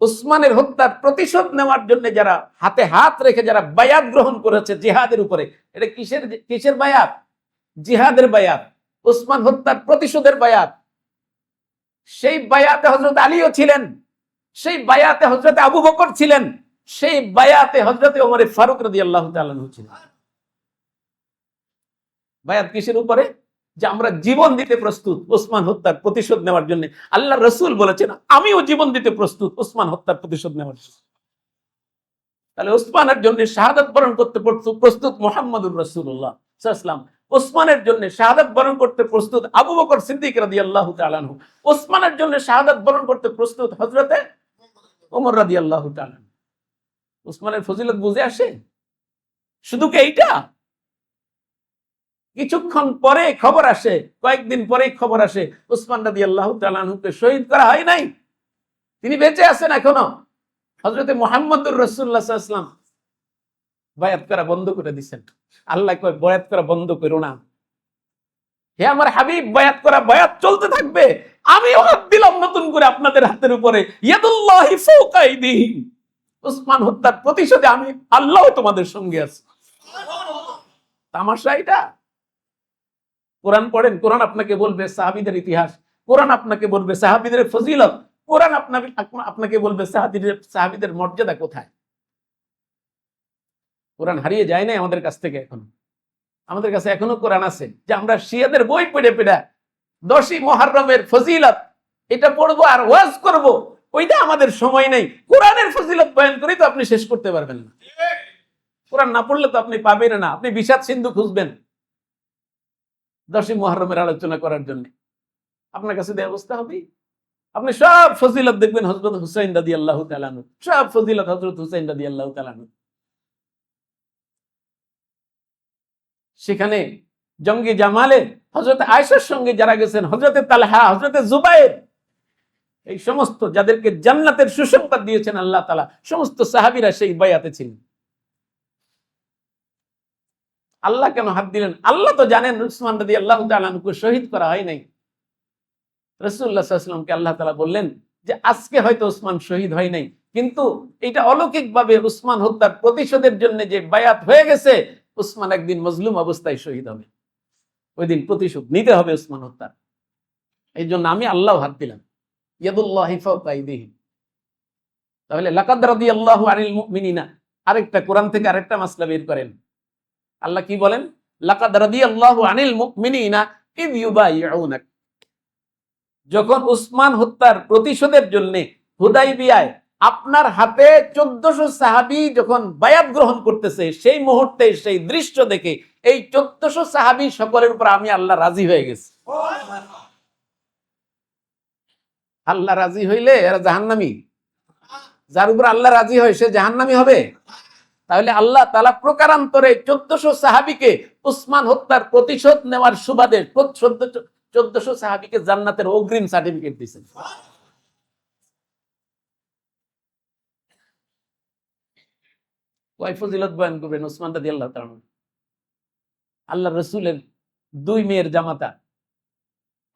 উসমানের হত্যার প্রতিশোধ নেওয়ার জন্য যারা হাতে হাত রেখে যারা বায়াত গ্রহণ করেছে জিহাদের উপরে, এটা কিসের বায়াত? জিহাদের বায়াত, উসমান হত্যার প্রতিশোধের বায়াত। সেই বায়াতে হযরত আলীও ছিলেন, সেই বায়াতে হযরত আবু বকর ছিলেন, সেই বায়াতে হযরত ওমর ফারুক রাদিয়াল্লাহু তাআলা আনহু ছিলেন। বায়াত কিসের উপরে? যে আমরা জীবন দিতে প্রস্তুত ওসমান হত্যার প্রতিশোধ নেওয়ার জন্য। আল্লাহ রাসূল বলেছেন আমিও জীবন দিতে প্রস্তুত ওসমান হত্যার প্রতিশোধ নেওয়ার জন্য। তাহলে ওসমানের জন্য শাহাদাত বরণ করতে প্রস্তুত মুহাম্মদুর রাসূলুল্লাহ সাল্লাল্লাহু আলাইহি ওয়াসাল্লাম, ওসমানের জন্য শাহাদাত বরণ করতে প্রস্তুত আবু বকর সিদ্দিক রাদিয়াল্লাহু তাআলা আনহু, ওসমানের জন্য শাহাদাত বরণ করতে প্রস্তুত হযরতে ওমর রাদিয়াল্লাহু তাআলা আনহু। ওসমানের ফজিলত বুঝে আসে? শুধু কি এইটা? কিছুক্ষণ পরে খবর আসে, কয়েকদিন পরে খবর আসে উসমান রাদিয়াল্লাহু তাআলা আনহুকে শহীদ করা হয় নাই, তিনি বেঁচে আছেন এখনো। হযরতে মুহাম্মদুর রাসূলুল্লাহ সাল্লাল্লাহু আলাইহি ওয়াসাল্লাম বায়াত করা বন্ধ করে দিয়েছেন। আল্লাহ কয় বায়াত করা বন্ধ করো না, হে আমার হাবিব, বায়াত করা বায়াত চলতে থাকবে। আমি ওয়াদ দিলাম নতুন করে আপনাদের হাতের উপরে, ইয়াদুল্লাহি ফাওকা আইদিহিম, উসমান হত্যার প্রতিশোধে আমি আল্লাহ তোমাদের সঙ্গে আছি। তামাশা এটা? কোরআন পড়েন, কোরআন আপনাকে বলবে সাহাবীদের ইতিহাস, কোরআন আপনাকে বলবে সাহাবীদের ফজিলত, কোরআন আপনাকে বলবে সাহাবীদের মর্যাদা কোথায়। কোরআন হারিয়ে যায় না আমাদের কাছ থেকে। এখন আমাদের কাছে এখনো কোরআন আছে, যে আমরা শিয়াদের বই পড়ে পড়ে 10ই মুহররমের ফজিলত এটা পড়বো আর ওয়াজ করব। ওইটা আমাদের সময় নেই। কোরআনের ফজিলত বয়ান করে তো আপনি শেষ করতে পারবেন না। কোরআন না পড়লে তো আপনি পাবেন না। আপনি বিষাদ সিন্ধু খুঁজবেন 10ই মুহররমের আলোচনা করার জন্য, আপনার কাছে দেওয়া অবস্থা হবে। আপনি সব ফজিলত দেখবেন হযরত হুসাইন রাদিয়াল্লাহু তাআলা আনহু, সব ফজিলত হযরত হুসাইন রাদিয়াল্লাহু তাআলা আনহু। সেখানে জঙ্গে জামালে হযরত আয়েশার সঙ্গে যারা গেছেন, হযরত তালহা, হযরত জুবায়ের, এই সমস্ত যাদেরকে জান্নাতের সুসংবাদ দিয়েছেন আল্লাহ তাআলা, সমস্ত সাহাবীরা সেই বায়াতে ছিলেন। আল্লাহ কেন হাত দিলেন? আল্লাহ তো জানেন উসমান রাদিয়াল্লাহু তাআলা আনহুকে শহীদ করা হয় নাই। রাসূলুল্লাহ সাল্লাল্লাহু আলাইহি ওয়াসাল্লামকে আল্লাহ তাআলা বললেন যে আজকে হয়তো উসমান শহীদ হয় নাই, কিন্তু এটা অলৌকিকভাবে উসমান হত্যার প্রতিশোধের জন্য যে বায়াত হয়ে গেছে, উসমান একদিন মজলুম অবস্থায় শহীদ হবে। ওই দিন প্রতিশোধ নিতে হবে উসমান হত্যার। এই জন্য আমি আল্লাহ হাত দিলাম, ইয়াদুল্লাহি ফাওকা আইদিহিম। তাহলে লাকাদ রাদিয়াল্লাহু আনিল মুমিনিনা, আরেকটা কোরআন থেকে আরেকটা মাসলা বের করেন। আল্লাহ কি বলেন? লাকাদ রাদিয়াল্লাহু আনিল মুমিনিনা ইয ইউবাইউনাক। যখন উসমান হত্যার প্রতিশোধের জন্য হুদাইবিয়ায় আপনার হাতে 1400 সাহাবী যখন বায়াত গ্রহণ করতেছে, সেই মুহূর্তে সেই দৃশ্য দেখে এই 1400 সাহাবী সকলের উপর আমি আল্লাহ রাজি হয়ে গেছি। আল্লাহ রাজি হইলে এরা জাহান্নামী? যার উপর আল্লাহ রাজি হয় সে জাহান্নামী হবে? তাহলে আল্লাহ তাআলা প্রকারান্তরে 1400 সাহাবীকে উসমান হত্যার প্রতিশোধ নেওয়ার সুবাদে 1400 সাহাবীকে জান্নাতের অগ্রিম সার্টিফিকেট দিয়েছেন। কয় ফজিলত বয়ান করবেন উসমান রাদিয়াল্লাহু তাআলা। আল্লাহ রাসূলের 2 মেয়ের জামাতা।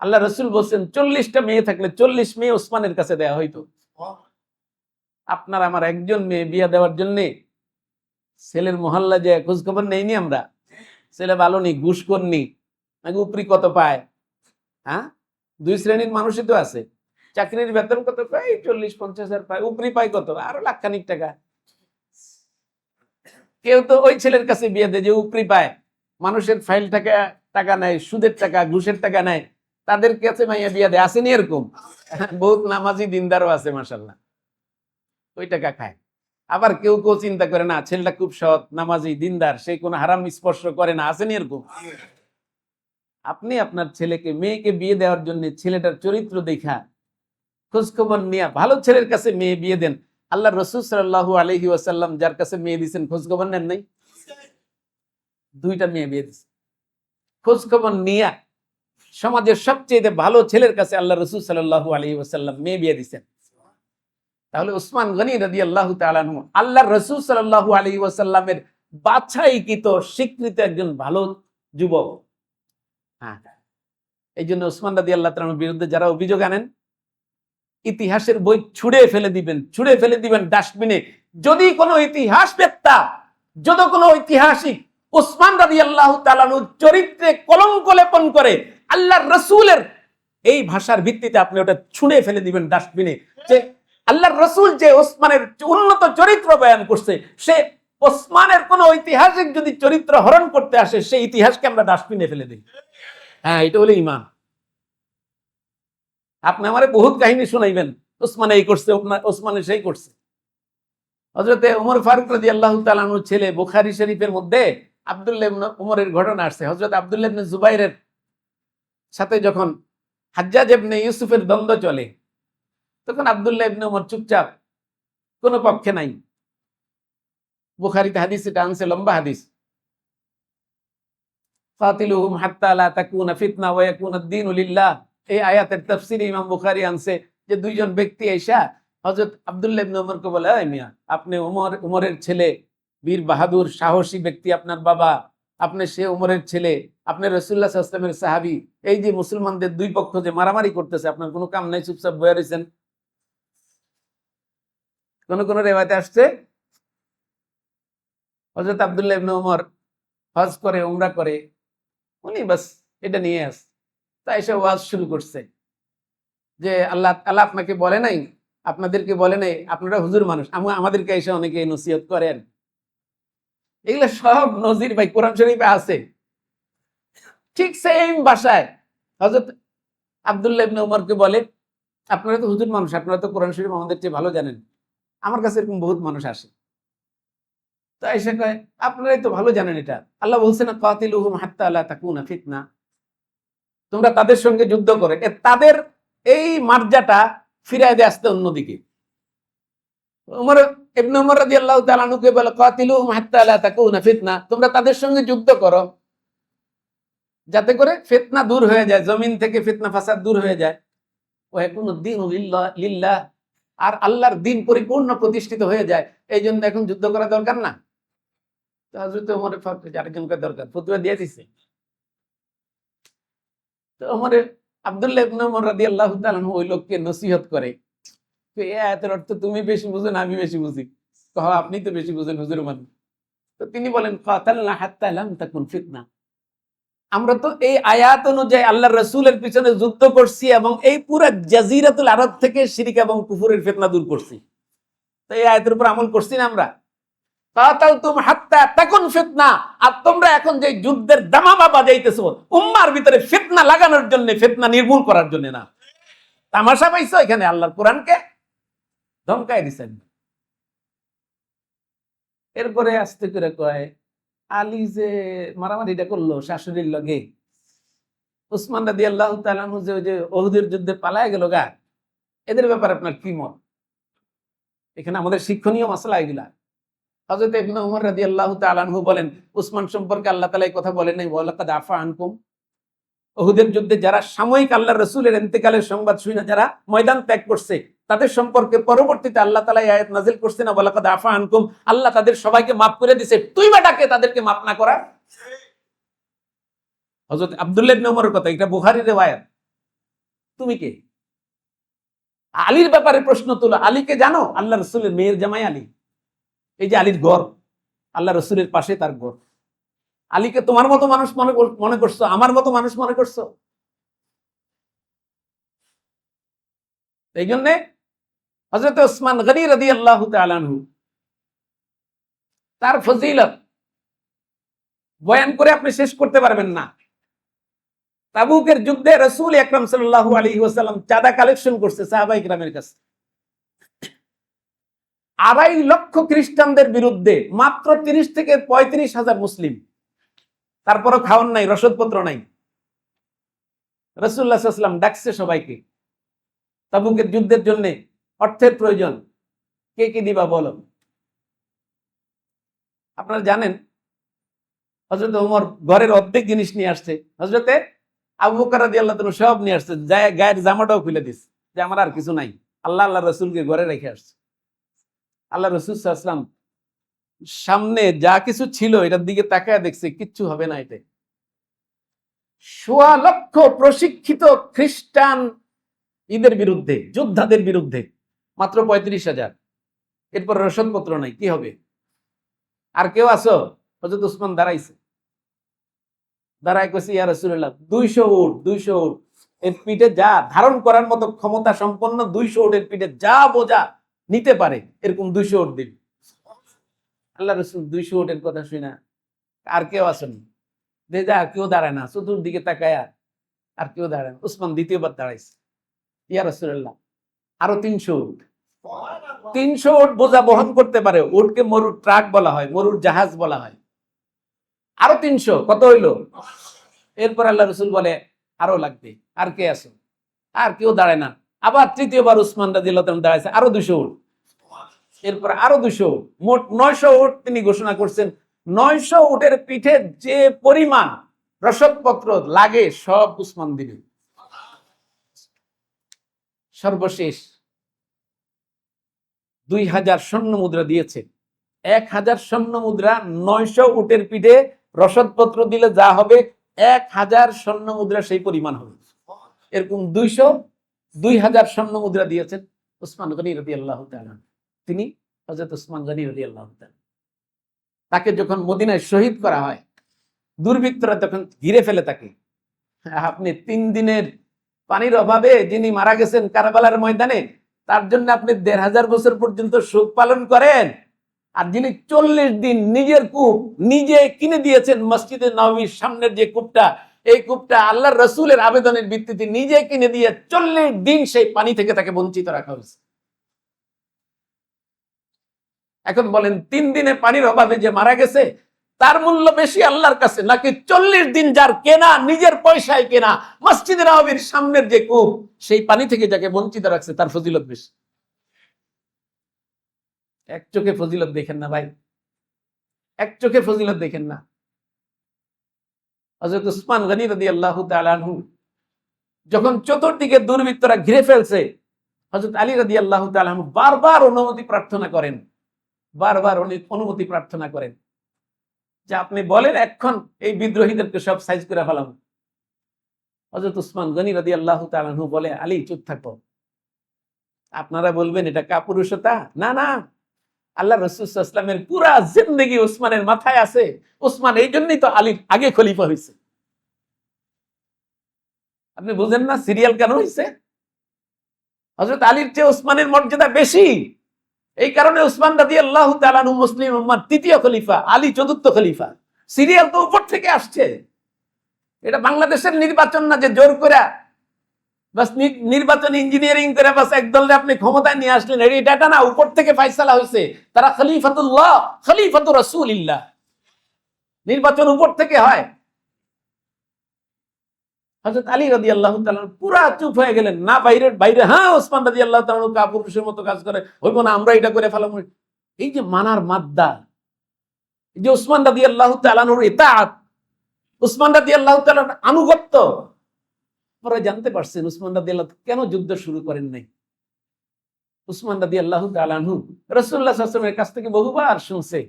আল্লাহ রাসূল বলেন 40টা মেয়ে থাকলে 40 মেয়ে উসমানের কাছে দেয়া হইতো। আপনার আমার একজন মেয়ে বিয়া দেওয়ার জন্য ছেলের মহল্লা যে খোঁজ খবর নেইনি আমরা, ছেলে ভালো নেই, ঘুষখোর নেই, নাকি উপরি কত পায়? হ্যাঁ, 2 শ্রেণীর মানুষই তো আছে। চাকরির বেতন কত পায়? 40-50 হাজার পায়। উপরি পায় কত? আরো লাখখানিক টাকা। কেউ তো ওই ছেলের কাছে বিয়ে দেয় যে উপরি পায়, মানুষের ফাইল টাকা টাকা নেয়, সুদের টাকা, ঘুষের টাকা নেয়, তাদের কাছে মাইয়া বিয়ে দেয়। আসেনি এরকম? বহুত নামাজি দিনদারও আছে মাশাআল্লাহ, ওই টাকা খায়। আবার কেউ কেউ চিন্তা করে না ছেলেটা খুব সৎ, নামাজি, দিনদার, সে কোনো হারাম স্পর্শ করে না। আসেনি এরকম? আপনি আপনার ছেলেকে মেয়েকে বিয়ে দেওয়ার জন্য ছেলেটার চরিত্র দেখা খোঁজখবর নিয়ে ভালো ছেলের কাছে মেয়ে বিয়ে দেন। আল্লাহ রাসূল সাল্লাল্লাহু আলাইহি ওয়াসাল্লাম যার কাছে মেয়ে দিয়েছেন খোঁজখবর নেন নাই? 2টা মেয়ে বিয়ে দিয়েছেন। খোঁজখবর নিয়ে সমাজের সবচেয়ে ভালো ছেলের কাছে আল্লাহ রাসূল সাল্লাল্লাহু আলাইহি ওয়াসাল্লাম মেয়ে বিয়ে দিয়েছেন। তাহলে উসমান গনি রাদিয়াল্লাহু তাআলা আনহু আল্লাহ রাসূল সাল্লাল্লাহু আলাইহি ওয়াসাল্লামের বাছাইকৃত স্বীকৃত একজন ভালো যুবক। হ্যাঁ, এই জন্য উসমান রাদিয়াল্লাহু তাআলার বিরুদ্ধে যারা অভিযোগ আনেন, ইতিহাসের বই ছুঁড়ে ফেলে দিবেন ডাস্টবিনে। যদি কোনো ইতিহাস বেত্তা, যদি কোনো ঐতিহাসিক উসমান রাদিয়াল্লাহু তাআলা আনহুর চরিত্রে কলঙ্ক লেপন করে, আল্লাহর রাসূলের এই ভাষার ভিত্তিতে আপনি ওটা ছুঁড়ে ফেলে দিবেন ডাস্টবিনে। যে আল্লাহর রাসূল যে ওসমানের উন্নত চরিত্র বয়ান করছে, সে ওসমানের কোন ঐতিহাসিক যদি চরিত্র হরণ করতে আসে, সেই ইতিহাসকে আমরা ডাস্টবিনে ফেলে দিই। হ্যাঁ, এটা হলো ঈমান। আপনি আমারে বহুত কাহিনী শুনাইবেন, ওসমান এই করছে, ওসমান সেই করছে। হযরতে ওমর ফারুক রাদিয়াল্লাহু তাআলা আনহুর ছেলে, বুখারী শরীফের মধ্যে আব্দুল্লাহ ইবনে ওমরের ঘটনা আসছে। হযরত আব্দুল্লাহ ইবনে জুবাইরের সাথে যখন হাজ্জাজ ইবনে ইউসুফের দ্বন্দ্ব চলে, তখন আব্দুল্লাহ ইবনে ওমর চুপচাপ, কোনো পক্ষে নাই। বুখারীতে হাদিস এটা আনছে, লম্বা হাদিস। ফাতিলুহুম হাত্তা লা তাকুনা ফিতনা ওয়া ইয়াকুনা আদ-দীনু লিল্লাহ। এই আয়াতের তাফসীরে ইমাম বুখারী আনছে যে 2 জন ব্যক্তি এসে হযরত আব্দুল্লাহ ইবনে ওমরকে বলে, এই মিয়া, আপনি ওমরের ছেলে, বীর বাহাদুর সাহসী ব্যক্তি আপনার বাবা, আপনি সে ওমরের ছেলে, আপনি রাসূলুল্লাহ সাল্লাল্লাহু আলাইহি ওয়াসাল্লামের সাহাবী, এই যে মুসলমানদের 2 পক্ষ যে মারামারি করতেছে, আপনার কোনো কাম নাই, চুপচাপ বসে রইছেন। কোন রিওয়ায়াতে আসছে হযরত আব্দুল্লাহ ইবনে ওমর হজ করে, উমরা করে, উনি বাস এটা নিয়ে আস, তাই এসে ওয়াজ শুরু করছে যে আল্লাহ তাআলা আপনাকে বলে নাই, আপনাদেরকে বলে নাই, আপনারা হুজুর মানুষ, আমাদেরকে এসে অনেকে নসিহত করেন। এগুলো সব নজির ভাই কোরআন শরীফে আছে। ঠিক সেম ভাষায় হযরত আব্দুল্লাহ ইবনে ওমরকে বলে, আপনারা তো হুজুর মানুষ, আপনারা তো কোরআন শরীফ আমাদের চেয়ে ভালো জানেন। আমার কাছে এরকম বহুত মানুষ আসে, তো এসে কয় আপনারাই তো ভালো জানেন এটা, আল্লাহ বলছে না কাতিলুহুম হাত্তা লা তাকুনা ফিতনা, তোমরা তাদের সঙ্গে যুদ্ধ করে তাদের এই মার্জাটা ফিরায় দিয়ে আসতে অন্যদিকে। উমর ইবনে উমর রাদিয়াল্লাহু তাআলা আনহুকে বলে কাতিলুহুম হাত্তা লা তাকুনা ফিতনা, তোমরা তাদের সঙ্গে যুদ্ধ করো যাতে করে ফিতনা দূর হয়ে যায়, জমিন থেকে ফিতনা ফাসাদ দূর হয়ে যায়। ওয়া ইয়াকুনুদ্দীনু লিল্লাহ, আর আল্লাহর দ্বীন পরিপূর্ণ প্রতিষ্ঠিত হয়ে যায়। এই জন্য এখন যুদ্ধ করা দরকার না। তো হযরত ওমর ফারুক আরেকজনকে দরকার, ফতোয়া দিয়ে দিছে। তো ওমর আব্দুল্লাহ ইবনে উমর রাদিয়াল্লাহু তাআলা আনহু ওই লোককে নসিহত করে, তো এই আয়াতের অর্থ তুমি বেশি বুঝো না আমি বেশি বুঝি? আপনি তো বেশি বুঝেন হুজুর মানুষ। তো তিনি বলেন কাতালনা হাত্তা লাম তাকুন ফিতনা, আমরা তো এই আয়াত অনুযায়ী আল্লাহর রাসূলের পিছনে যুদ্ধ করছি এবং এই পুরো জাজিরাতুল আরব থেকে শিরক এবং কুফরের ফিতনা দূর করছি। তো এই আয়াতের উপর আমল করছি না আমরা? কাতালতুম হাত্তা তাকুন ফিতনা, আর তোমরা এখন যে যুদ্ধের দামামা বাজাইতেছো উম্মার ভিতরে ফিতনা লাগানোর জন্য, ফিতনা নির্মূল করার জন্য না। তামাশা পাইছো এখানে? আল্লাহর কোরআনকে ধমকায় দিছেন। এরপরে আস্তে করে কয় আলী যে মারামারিটা করলো শাশুড়ির লগে, উসমান রাদিয়াল্লাহু তাআলা আনহু যে ওই যে উহুদের যুদ্ধে পালায় গেল গা, এদের ব্যাপারে আপনার কি মত? এখানে আমাদের শিক্ষণীয় মাসলা এগুলা। হযরত ইবনে উমর রাদিয়াল্লাহু তাআলা আনহু বলেন উসমান সম্পর্কে আল্লাহ তাআলা এই কথা বলেন নাই ওয়ালাকাদ আফা আনকুম, উহুদের যুদ্ধে যারা সাময়িক আল্লাহর রাসূলের ইন্তেকালের সংবাদ শুনে যারা ময়দান ত্যাগ করছে তাদের সম্পর্কে পরবর্তীতে আল্লাহ তাআলা এই আয়াত নাযিল করছেন না ওয়ালাকাদ আফা আনকুম, আল্লাহ তাদের সবাইকে maaf করে দিয়েছে, তুই বেটাকে তাদেরকে maaf না করা? হযরত আব্দুল্লাহ ইবনে উমরের কথা, এটা বুখারীর riwayat। তুমি কে? আলীর ব্যাপারে প্রশ্ন তুলো, আলীকে জানো? আল্লাহ রাসূলের মেয়ের জামাই আলী, এই যে আলীর ঘর, আল্লাহ রাসূলের পাশে তার ঘর। আলীকে তোমার মতো মানুষ মনে করছো, আমার মতো মানুষ মনে করছো? এই জন্য হযরত ওসমান গনি রাদিয়াল্লাহু তাআলা আনহু তার ফজিলত বয়ান করে আপনি শেষ করতে পারবেন না। তাবুকের যুদ্ধে রাসূল আকরাম সাল্লাল্লাহু আলাইহি ওয়াসাল্লাম চাঁদা কালেকশন করছে সাহাবায়ে কিরামের কাছে। 2.5 লক্ষ খ্রিস্টানদের বিরুদ্ধে মাত্র 30 থেকে 35 হাজার মুসলিম, তারপরও খাওয়ান নাই, রসদপত্র নাই। রাসূলুল্লাহ সাল্লাল্লাহু আলাইহি ওয়াসাল্লাম ডাকছে সবাইকে, তাবুকের যুদ্ধের জন্য অর্থের প্রয়োজন, কে কি দিবা বলো। আপনারা জানেন হযরত ওমর ঘরের অর্ধেক জিনিস নিয়ে আসছে, হযরতে আবু বকর রাদিয়াল্লাহু তাআলা সব নিয়ে আসছে, গায়ের জামাটাও খুলে দিচ্ছে যে আমার আর কিছু নাই, আল্লাহ রাসূলকে ঘরে রেখে আসছে। আল্লাহ রাসূল সাল্লাল্লাহু আলাইহি ওয়াসাল্লাম সামনে যা কিছু ছিল এটার দিকে তাকায় দেখছে কিচ্ছু হবে না। এতে 1.25 লক্ষ প্রশিক্ষিত খ্রিস্টান ঈদের বিরুদ্ধে, যোদ্ধাদের বিরুদ্ধে মাত্র 35,000, এরপর রসদপত্র নাই, কি হবে? আর কেউ আছো? হযরত ওসমান দাঁড়াইছে, দাঁড়ায় কইছে ইয়া রাসূলুল্লাহ 200 উট, 200 উট এর পিঠে যা ধারণ করার মতো ক্ষমতা সম্পন্ন 200 উটের পিঠে যা বোঝা নিতে পারে এরকম 200 উট দিন। আল্লাহ রাসূল 200 উটের কথা শুনা আর কেউ আসেন দে যা, কেউ দাঁড়ায় না, চতুর্দিকে তাকায়া আর কেউ দাঁড়ায় না। ওসমান দ্বিতীয়বার দাঁড়াইছে, ইয়া রাসূলুল্লাহ আরো 300 উট। 300 উট বোঝা বহন করতে পারে, উটকে মরুর ট্রাক বলা হয়, মরুর জাহাজ বলা হয়। আরো 300, কত হইলো? এরপর আল্লাহ রাসূল বলে আরো লাগবে, আর কে আছে? আর কেউ দাঁড়ায় না। আবার তৃতীয়বার উসমান রাদিয়াল্লাহু তাআলা দাঁড়াইছে, আরো 200 উট। এরপর আরো 200 উট, মোট 900 উট তিনি ঘোষণা করছেন। 900 উটের পিঠে যে পরিমাণ রসদপত্র লাগে সব উসমান দিবে। সর্বশেষ 2000 স্বর্ণ মুদ্রা দিয়েছে। 1000 স্বর্ণ মুদ্রা 900 উটের পিঠে রসদপত্র দিলে যা হবে 1000 স্বর্ণ মুদ্রা সেই পরিমাণ হবে। এরকম 2000 স্বর্ণ মুদ্রা দিয়েছেন উসমান গনি রাদিয়াল্লাহু তাআলা। তিনি হযরত উসমান গনি রাদিয়াল্লাহু তাআলা, তাকে যখন মদিনায় শহীদ করা হয় দুর্বৃত্তরা তখন ঘিরে ফেলে তাকে। আপনি 3 দিনের পানির অভাবে যিনি মারা গেছেন কারবালার ময়দানে, তার জন্য আপনি 1500 বছর পর্যন্ত শোক পালন করেন, আর যিনি 40 দিন নিজের কূপ নিজে কিনে দিয়েছেন, মসজিদে নববীর সামনের যে কূপটা এই কূপটা আল্লাহর রসুলের আবেদনের ভিত্তিতে নিজে কিনে দিয়ে 40 দিন সেই পানি থেকে তাকে বঞ্চিত রাখা হয়েছে। এখন বলেন 3 দিনে পানির অভাবে যে মারা গেছে তার মূল্য বেশি আল্লাহর কাছে, নাকি 40 দিন যার কেনা, নিজের পয়সায় কেনা মসজিদে নববীর সামনের যে কূপ, সেই পানি থেকে যাকে বঞ্চিত রাখছে তার ফজিলত বেশি? এক চোখে ফজিলত দেখেন না ভাই, এক চোখে ফজিলত দেখেন না। হযরত উসমান গনি রাদিয়াল্লাহু তাআলা আনহু যখন চতুর্দিকে দুর্বৃত্তরা ঘিরে ফেলছে, হযরত আলী রাদিয়াল্লাহু তাআলা আনহু বারবার অনুমতি প্রার্থনা করেন, বারবার অনুমতি প্রার্থনা করেন যে আপনি বলেন এখন এই বিদ্রোহীদেরকে সব সাইজ করে ফেলাম। হযরত উসমান গনি রাদিয়াল্লাহু তাআলা আনহু বলে, আলী চুপ থাকো, আপনারা বলবেন এটা কাপুরুষতা, না না, আল্লাহ রাসূল সাল্লাল্লাহু আলাইহি ওয়াসাল্লামের পুরা জিন্দেগি উসমানের মাথায় আছে, উসমান এই জন্যই তো আলীর আগে খলিফা হয়েছে। আপনি বুঝেন না সিরিয়াল কেন হয়েছে? হযরত আলীর চেয়ে উসমানের মর্যাদা বেশি, এই কারণে উসমান রাদিয়াল্লাহু তাআলা আনহু মুসলিম উম্মার তৃতীয় খলিফা, আলী চতুর্থ খলিফা। সিরিয়াল তো উপর থেকে আসছে, এটা বাংলাদেশের নির্বাচন না যে জোর করে বাস নির্বাচন ইঞ্জিনিয়ারিং করে বাস একদলে আপনি ক্ষমতায় নিয়ে আসলেন, এটা না, উপর থেকে ফয়সালা হয়েছে। তারা খলিফাতুল্লাহ, খলিফাতুর রাসূলিল্লাহ, নির্বাচন উপর থেকে হয়। হযরত আলী রাদিয়াল্লাহু তাআলা পুরা চুপ হয়ে গেলেন, না বাইরে বাইরে, হ্যাঁ ওসমান রাদিয়াল্লাহু তাআলা কাপুরুষের মতো কাজ করে, হইব না, আমরা এটা করে ফেলাম। এই যে মানার মাদ্দা, এই যে ওসমান রাদিয়াল্লাহু তাআলার ইতাআত, ওসমান রাদিয়াল্লাহু তাআলার আনুগত্য, পরে জানতে পারছেন ওসমান রাদিয়াল্লাহু কেন যুদ্ধ শুরু করেন নাই। ওসমান রাদিয়াল্লাহু তাআলা আনহু রাসূলুল্লাহ সাল্লাল্লাহু আলাইহি ওয়াসাল্লামের কাছ থেকে বহুবার শুনছে,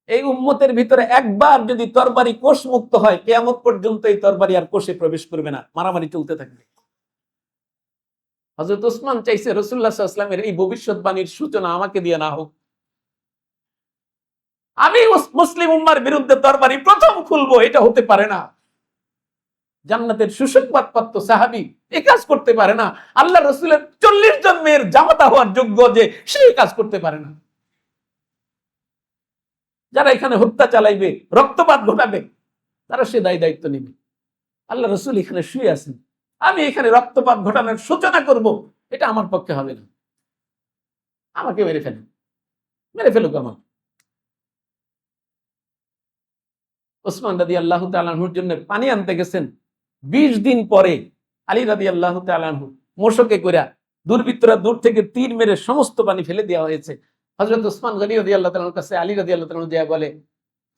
এই উম্মতের ভিতরে একবার যদি তরবারি কোষ মুক্ত হয়, কিয়ামত পর্যন্ত এই তরবারি আর কোষে প্রবেশ করবে না, মারামারি চলতে থাকবে। হযরত ওসমান চাইছে রাসূলুল্লাহ সাল্লাল্লাহু আলাইহি ওয়াসাল্লামের এই ভবিষ্যৎবাণীর সূচনা আমাকে দিয়ে না হোক, আমি মুসলিম উম্মার বিরুদ্ধে তরবারি প্রথম খুলবো, এটা হতে পারে না। জান্নাতের সুসংবাদপ্রাপ্ত সাহাবী এই কাজ করতে পারে না, আল্লাহ রাসূলের 40 জন মেয়ের জামাতা হওয়ার যোগ্য যে সে কাজ করতে পারে না। যারা এখানে হত্যা চালাইবে, রক্তপাত ঘটাবে, তারা সে দায়িত্ব নেবে। আল্লাহ রাসূল এখানে শুয়ে আছেন, আমি এখানে রক্তপাত ঘটানোর সূচনা করব, এটা আমার পক্ষে হবে না। আমাকে মেরে ফেলুক, মেরে ফেলুক আমার। ওসমান রাদিয়াল্লাহু তাআলা আনহুর জন্য পানি আনতে গেছেন, 20 দিন পরে আলী রাদিয়াল্লাহু তাআলা আনহু মোশকে কইরা দুর্বৃত্তরা দূর থেকে তীর মেরে সমস্ত পানি ফেলে দেওয়া হয়েছে। হযরত ওসমান গনি রাদিয়াল্লাহু তাআলার কাছে আলী রাদিয়াল্লাহু তাআলা দিয়া বলে,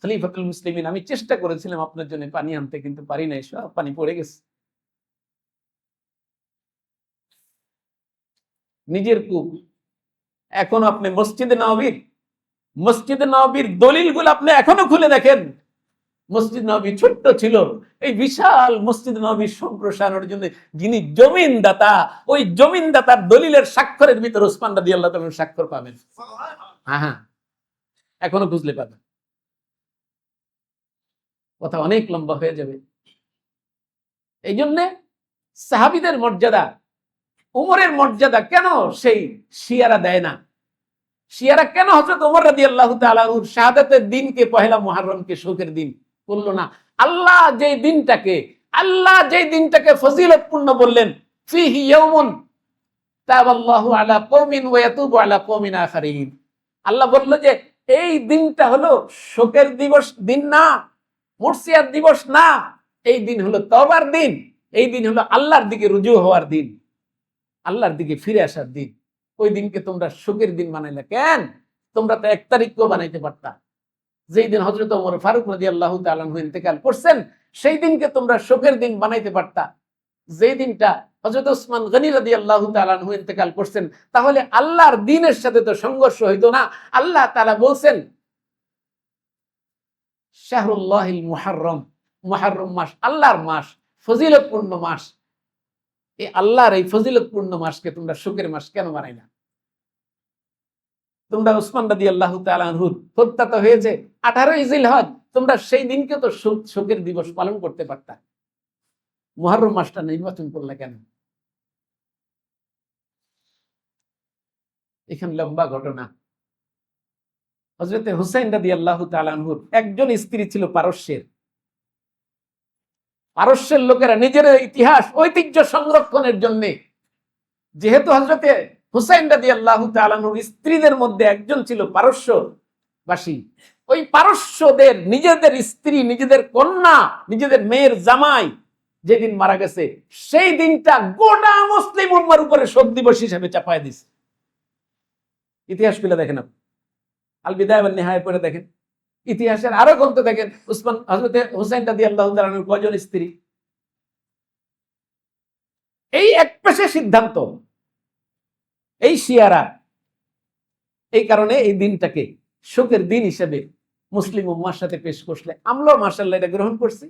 খলিফাতুল মুসলিমিন, আমি চেষ্টা করেছিলাম আপনার জন্য পানি আনতে, কিন্তু পারি নাই, সব পানি পড়ে গেছে। নিজের কূপ, এখন আপনি মসজিদে নববীর দলিলগুলো আপনি এখনো খুলে দেখেন। মসজিদ নববী ছোট্ট ছিল, এই বিশাল মসজিদ নববী সম্প্রসারণের জন্য যিনি জমিনদাতা, ওই জমিনদাতার দলিলের স্বাক্ষরের ভিতর ওসমান রাদিয়াল্লাহু তাআলার স্বাক্ষর পাবেন। হ্যাঁ, এখনো খুঁজলে পাবেন। কথা অনেক লম্বা হয়ে যাবে। এই জন্য সাহাবীদের মর্যাদা, উমরের মর্যাদা কেন সেই শিয়ারা দেয় না? শিয়ারা কেন হযরত ওমর রাদিয়াল্লাহু তাআলা আনহুর শাহাদাতের দিনকে পহেলা মুহররমকে শোকের দিন বললো না? আল্লাহ যেই দিনটাকে ফজিলতপূর্ণ বললেন, ফিহি ইয়াউমুন তাবাল্লাহু আলা কওমিন ওয়া ইয়াতুবু আলা কওমিন আখারিন। আল্লাহ বলল যে এই দিনটা হলো শোকের দিন না, মুরসিয়ার দিবস না, এই দিন হলো তওবার দিন, এই দিন হলো আল্লাহর দিকে রুজু হওয়ার দিন, আল্লাহর দিকে ফিরে আসার দিন। ওই দিনকে তোমরা শোকের দিন বানাইলা কেন? তোমরা তো 1 তারিখও বানাইতে পারতা। যেই দিন হযরত ওমর ফারুক রাদিয়াল্লাহু তাআলা আনহু ইন্তেকাল করছেন, সেই দিনকে তোমরা শোকের দিন বানাইতে পারতা। যেই দিনটা হযরত ওসমান গনি রাদিয়াল্লাহু তাআলা আনহু ইন্তেকাল করছেন, তাহলে আল্লাহর দ্বীনের সাথে তো সংঘর্ষ হইতো না। আল্লাহ তাআলা বলছেন শাহরুল্লাহিল মুহাররম, মুহাররম মাস আল্লাহর মাস, ফজিলতপূর্ণ মাস। এই আল্লাহর এই ফজিলতপূর্ণ মাসকে তোমরা শোকের মাস কেন বানাইলা? তোমরা ওসমান রাদিয়াল্লাহু তাআলা আনহুর হত্যা তো হয়েছে 18 জিলহজ, তোমরা সেই দিনকে তো শোকের দিবস পালন করতে পারতা। মুহররম মাসটা নির্বাচন করলে কেন? এখানে লম্বা ঘটনা। হযরতে হুসাইন রাদিয়াল্লাহু তাআলা আনহুর একজন স্ত্রী ছিল পারস্যের। পারস্যের লোকেরা নিজের ইতিহাস ঐতিহ্য সংরক্ষণের জন্য, যেহেতু হযরতে হুসাইন রাদিয়াল্লাহু তাআলা আনহুর স্ত্রীদের মধ্যে একজন ছিল পারস্যবাসী, ওই পারস্যদের নিজেদের স্ত্রী, নিজেদের কন্যা, নিজেদের মেয়ের জামাই যেদিন মারা গেছে, সেই দিনটা গোটা মুসলিম উম্মার উপরে শোক দিবস হিসেবে চাপায় দিছে। ইতিহাস খুলে দেখেন, আপনি আল বিদায়া ওয়ান নিহায়া পড়ে দেখেন, ইতিহাসের আরো গ্রন্থ দেখেন, উসমান হযরতে হুসাইন রাদিয়াল্লাহু তাআলা আনহুর কয়জন স্ত্রী। এই এক পেশে সিদ্ধান্ত এই শিয়ারা, এই কারণে এই দিনটাকে শোকের দিন হিসেবে মুসলিম উম্মার সাথে পেশ করলে আমরাও মাশাআল্লাহ এটা গ্রহণ করছি।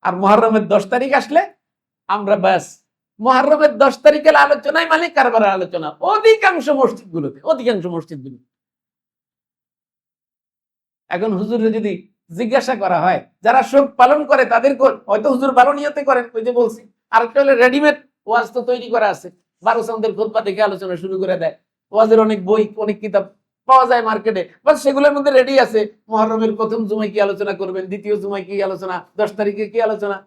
আর মুহররমের 10 তারিখ আসলে আমরা ব্যাস মুহররমের 10 তারিখের আলোচনায় মালিক কারবারের আলোচনা অধিকাংশ মসজিদগুলোতে, অধিকাংশ মসজিদগুলোতে। এখন হুজুরে যদি জিজ্ঞাসা করা হয়, যারা শোক পালন করে তাদের হয়তো হুজুর ভালো নিয়তে করেন, ওই যে বলছি। আরেকটা হলে রেডিমেড ওয়াজ তো তৈরি করা আছে, 12 চাঁদের খুতবা থেকে আলোচনা শুরু করে দেয়। ওয়াজের অনেক বই, অনেক কিতাব পাওয়া যায় মার্কেটে, বাস সেগুলোর মধ্যে রেডি আছে। মুহররমের প্রথম জুমায় কি আলোচনা করবেন, দ্বিতীয় জুমায় কি আলোচনা, 10 তারিখে কি আলোচনা।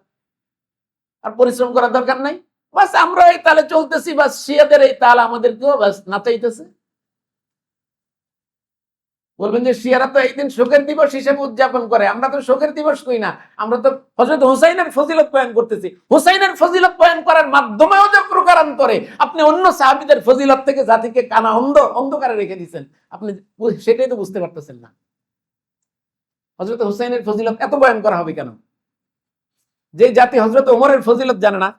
আর পরিশ্রম করার দরকার নাই, বাস আমরা এই তালে চলতেছি, বাস শিয়াদের এই তাল আমাদেরকেও বাস নাচাইতেছে। বলবেন যে শিয়ারা তো এই দিন শোকের দিবস হিসেবে উদযাপন করে, আমরা তো শোকের দিবস কই না, আমরা তো হযরত হুসাইনের ফজিলত বয়ান করতেছি। হুসাইনের ফজিলত বয়ান করার মাধ্যমেও যে প্রকারান্তরে আপনি অন্য সাহাবীদের ফজিলত থেকে জাতিকে কানা অন্ধকারে রেখে দিয়েছেন, আপনি সেটাই তো বুঝতে পারতেছেন না। হযরত হুসাইনের ফজিলত এত বয়ান করা হবে কেন? যে জাতি হযরত ওমরের ফজিলত জানে না,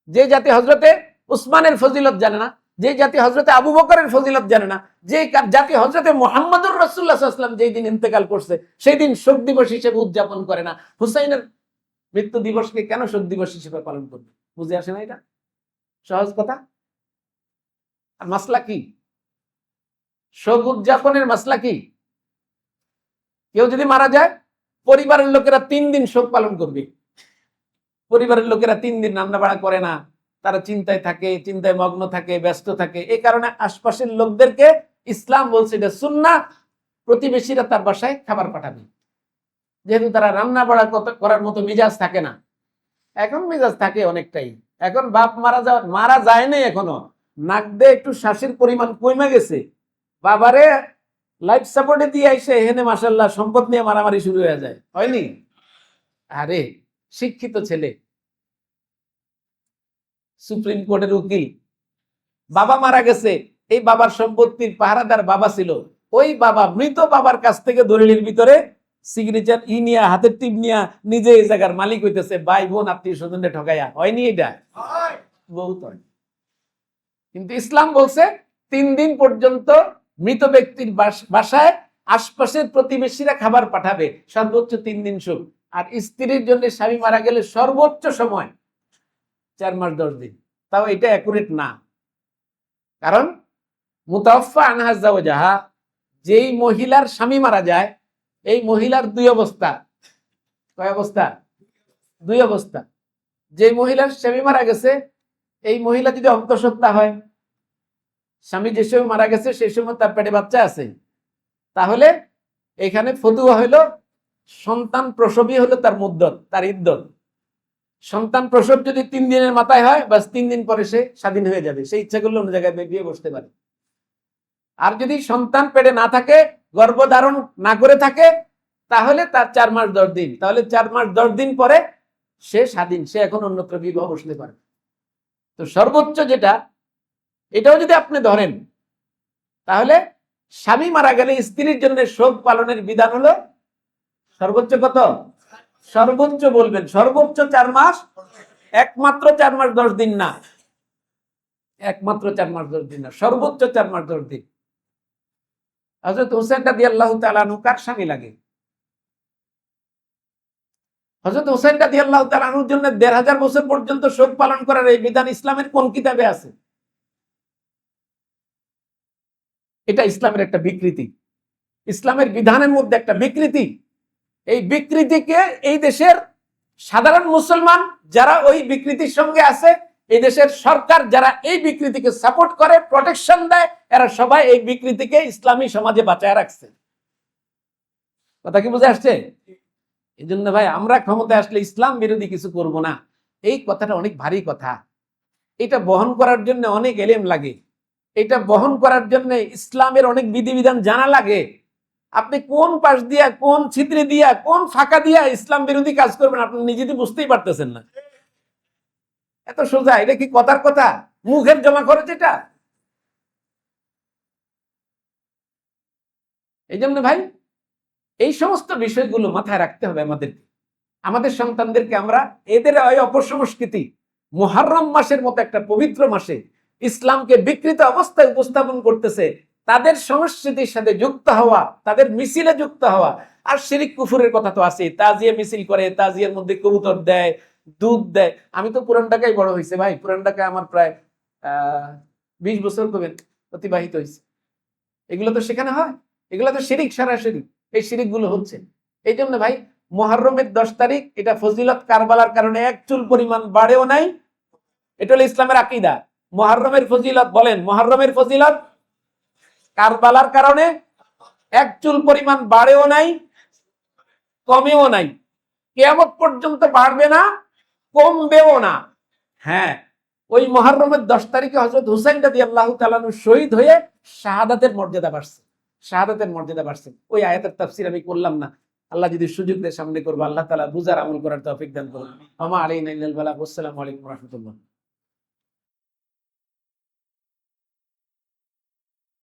যে জাতি হযরতে উসমানের ফজিলত জানে না, যে জাতি হযরতে আবু বকরের ফজিলত জানে না, যে জাতি হযরতে মুহাম্মদুর রাসূলুল্লাহ সাল্লাল্লাহু আলাইহি ওয়াসাল্লাম যেই দিন ইন্তেকাল করছে সেই দিন শোক দিবস হিসেবে উদযাপন করে না, হুসাইনের মৃত্যু দিবসকে কেন শোক দিবস হিসেবে পালন করবে? বুঝে আসে না এটা? সহজ কথা। আর মাসলা কি? শোক উদযাপনের মাসলা কি? কেউ যদি মারা যায়, পরিবারের লোকেরা 3 দিন শোক পালন করবে। পরিবারের লোকেরা 3 দিন রান্না বাড়া করে না, তারা চিন্তায় থাকে, চিন্তায় মগ্ন থাকে, ব্যস্ত থাকে। এই কারণে আশপাশের লোকদেরকে ইসলাম বলছে এটা সুন্নাহ, প্রতিবেশীরা তার বাসায় খাবার পাঠাবে, যেহেতু তারা রান্না বাড়া করার মতো মেজাজ থাকে না। এখন মেজাজ থাকে অনেকটাই। এখন বাপ মারা যায় নাই, এখনো নাক দিয়ে একটু শ্বাসের পরিমাণ কমে গেছে, বাবারে লাইফ সাপোর্টে দিয়ে আইসে এখানে মাশাআল্লাহ সম্পদ নিয়ে মারামারি শুরু হয়ে যায়, হয়নি? আরে শিক্ষিত ছেলে, সুপ্রিম কোর্টের উকিল, বাবা মারা গেছে, এই বাবার সম্পত্তির পাহারাদার বাবা ছিল, ওই বাবা মৃত বাবার কাছ থেকে দলিলের ভিতরে সিগনেচার নিয়া, হাতের টিপ নিয়া নিজে এই জায়গার মালিক হইতেছে, ভাই বোন আত্মীয় স্বজনকে ঠকাইয়া। হয়নি এটা? বহুত হয়। কিন্তু ইসলাম বলছে 3 দিন পর্যন্ত মৃত ব্যক্তির বাসায় আশপাশের প্রতিবেশীরা খাবার পাঠাবে, সর্বোচ্চ 3 দিন শোক। আর স্ত্রীর জন্য স্বামী মারা গেলে সর্বোচ্চ সময় 4 মাস 10 দিন। তাও এটা অ্যাকুরেট না, কারণ মুতাওয়াফফা আনহা যাওজাহা, যেই মহিলার স্বামী মারা যায়, এই মহিলার 2 অবস্থা। কয় অবস্থা? 2 অবস্থা। যে মহিলার স্বামী মারা গেছে, এই মহিলা যদি অন্তঃসত্ত্বা হয়, স্বামী যে সময় মারা গেছে সেই সময় তার পেটে বাচ্চা আছে, তাহলে এখানে ফতুয়া হইল সন্তান প্রসবই হলো তার মুদ্দত, তার ইদ্দত। সন্তান প্রসব যদি 3 দিনের মাথায় হয়, বাস 3 দিন পরে সে স্বাধীন হয়ে যাবে, সে ইচ্ছা করলে অন্য জায়গায় বিয়ে বসতে পারে। আর যদি সন্তান পেটে না থাকে, গর্ভধারণ না করে থাকে, তাহলে তার 4 মাস 10 দিন, তাহলে 4 মাস 10 দিন পরে সে স্বাধীন, সে এখন অন্যত্র বিবাহ বসতে পারে। তো সর্বোচ্চ যেটা, এটাও যদি আপনি ধরেন, তাহলে স্বামী মারা গেলে স্ত্রীর জন্য শোক পালনের বিধান হলো সর্বোচ্চ কত? সর্বোচ্চ বলবেন সর্বোচ্চ 4 মাস, একমাত্র 4 মাস 10 দিন না, একমাত্র 4 মাস 10 দিন না, সর্বোচ্চ 4 মাস 10 দিন। হযরত হুসাইন রাদিয়াল্লাহু তাআলা আনহু কার স্বামী লাগে? হযরত হুসাইন রাদিয়াল্লাহু তাআলা আনহুর জন্য 1500 বছর পর্যন্ত শোক পালন করার এই বিধান ইসলামের কোন কিতাবে আছে? এটা ইসলামের একটা বিকৃতি, ইসলামের বিধানের মধ্যে একটা বিকৃতি। এই বিকৃতিকে এই দেশের সাধারণ মুসলমান যারা ওই বিকৃতির সঙ্গে আছে, এই দেশের সরকার যারা এই বিকৃতিকে সাপোর্ট করে, প্রোটেকশন দেয়, এরা সবাই এই বিকৃতিকে ইসলামী সমাজে বাঁচায় রাখছে। কথা কি বুঝে আসছে? এই জন্য ভাই আমরা ক্ষমতায় আসলে ইসলাম বিরোধী কিছু করব না, এই কথাটা অনেক ভারী কথা। এটা বহন করার জন্য অনেক এলেম লাগে, এটা বহন করার জন্য ইসলামের অনেক বিধিবিধান জানা লাগে। আপনি কোন পাশ দিয়া, কোন ছিদ্রে দিয়া, কোন ফাঁকা দিয়া ইসলাম বিরোধী কাজ করবেন আপনি নিজেই বুঝতেই পারতেছেন না। এত সোজা, এটা কি কথার কথা? মুখের জমা খরচ এটা। এই জন্য ভাই এই সমস্ত বিষয়গুলো মাথায় রাখতে হবে আমাদেরকে, আমাদের সন্তানদেরকে আমরা এদের ওই অপসংস্কৃতি, মুহররম মাসের মতো একটা পবিত্র মাসে ইসলামকে বিকৃত অবস্থায় উপস্থাপন করতেছে, তাদের সংস্কৃতির সাথে যুক্ত হওয়া, তাদের মিছিলে যুক্ত হওয়া। আর শিরিক কুফুরের কথা তো আছে, তাজিয়া মিছিল করে, তাজিয়ার মধ্যে কবুতর দেয়, দুধ দেয়। আমি তো পুরান ঢাকায় বড় হয়েছে ভাই, পুরান ঢাকায় আমার প্রায় 20 বছর কবে অতিবাহিত হয়েছে। এগুলো তো সেখানে হয়, এগুলো তো শিরিক, সরাসরি এই শিরিক গুলো হচ্ছে। এই জন্য ভাই মুহররমের 10 তারিখ এটা ফজিলত কারবালার কারণে এক চুল পরিমাণ বাড়েও নাই। এটা হলো ইসলামের আকীদা। মুহররমের ফজিলত বলেন, মুহররমের ফজিলত কারবালার কারণে এক চুল পরিমাণ বাড়েও নাই, কমেও নাই, কিয়ামত পর্যন্ত বাড়বে না, কমবেও না। হ্যাঁ, ওই মুহররমের 10 তারিখে হযরত হুসাইন রাদিয়াল্লাহু তাআলা আনহু শহীদ হয়ে শাহাদাতের মর্যাদা বাড়ছে, শাহাদাতের মর্যাদা বাড়ছে। ওই আয়াতের তাফসীর আমি করলাম না, আল্লাহ যদি সুযোগ দেয় সামনে করবো। আল্লাহ তাআলা বুঝার আমল করার তৌফিক দান করুন। ওয়া মা আলাইনা ইল্লাল বালাগ। আসসালামু আলাইকুম ওয়া রাহমাতুল্লাহ।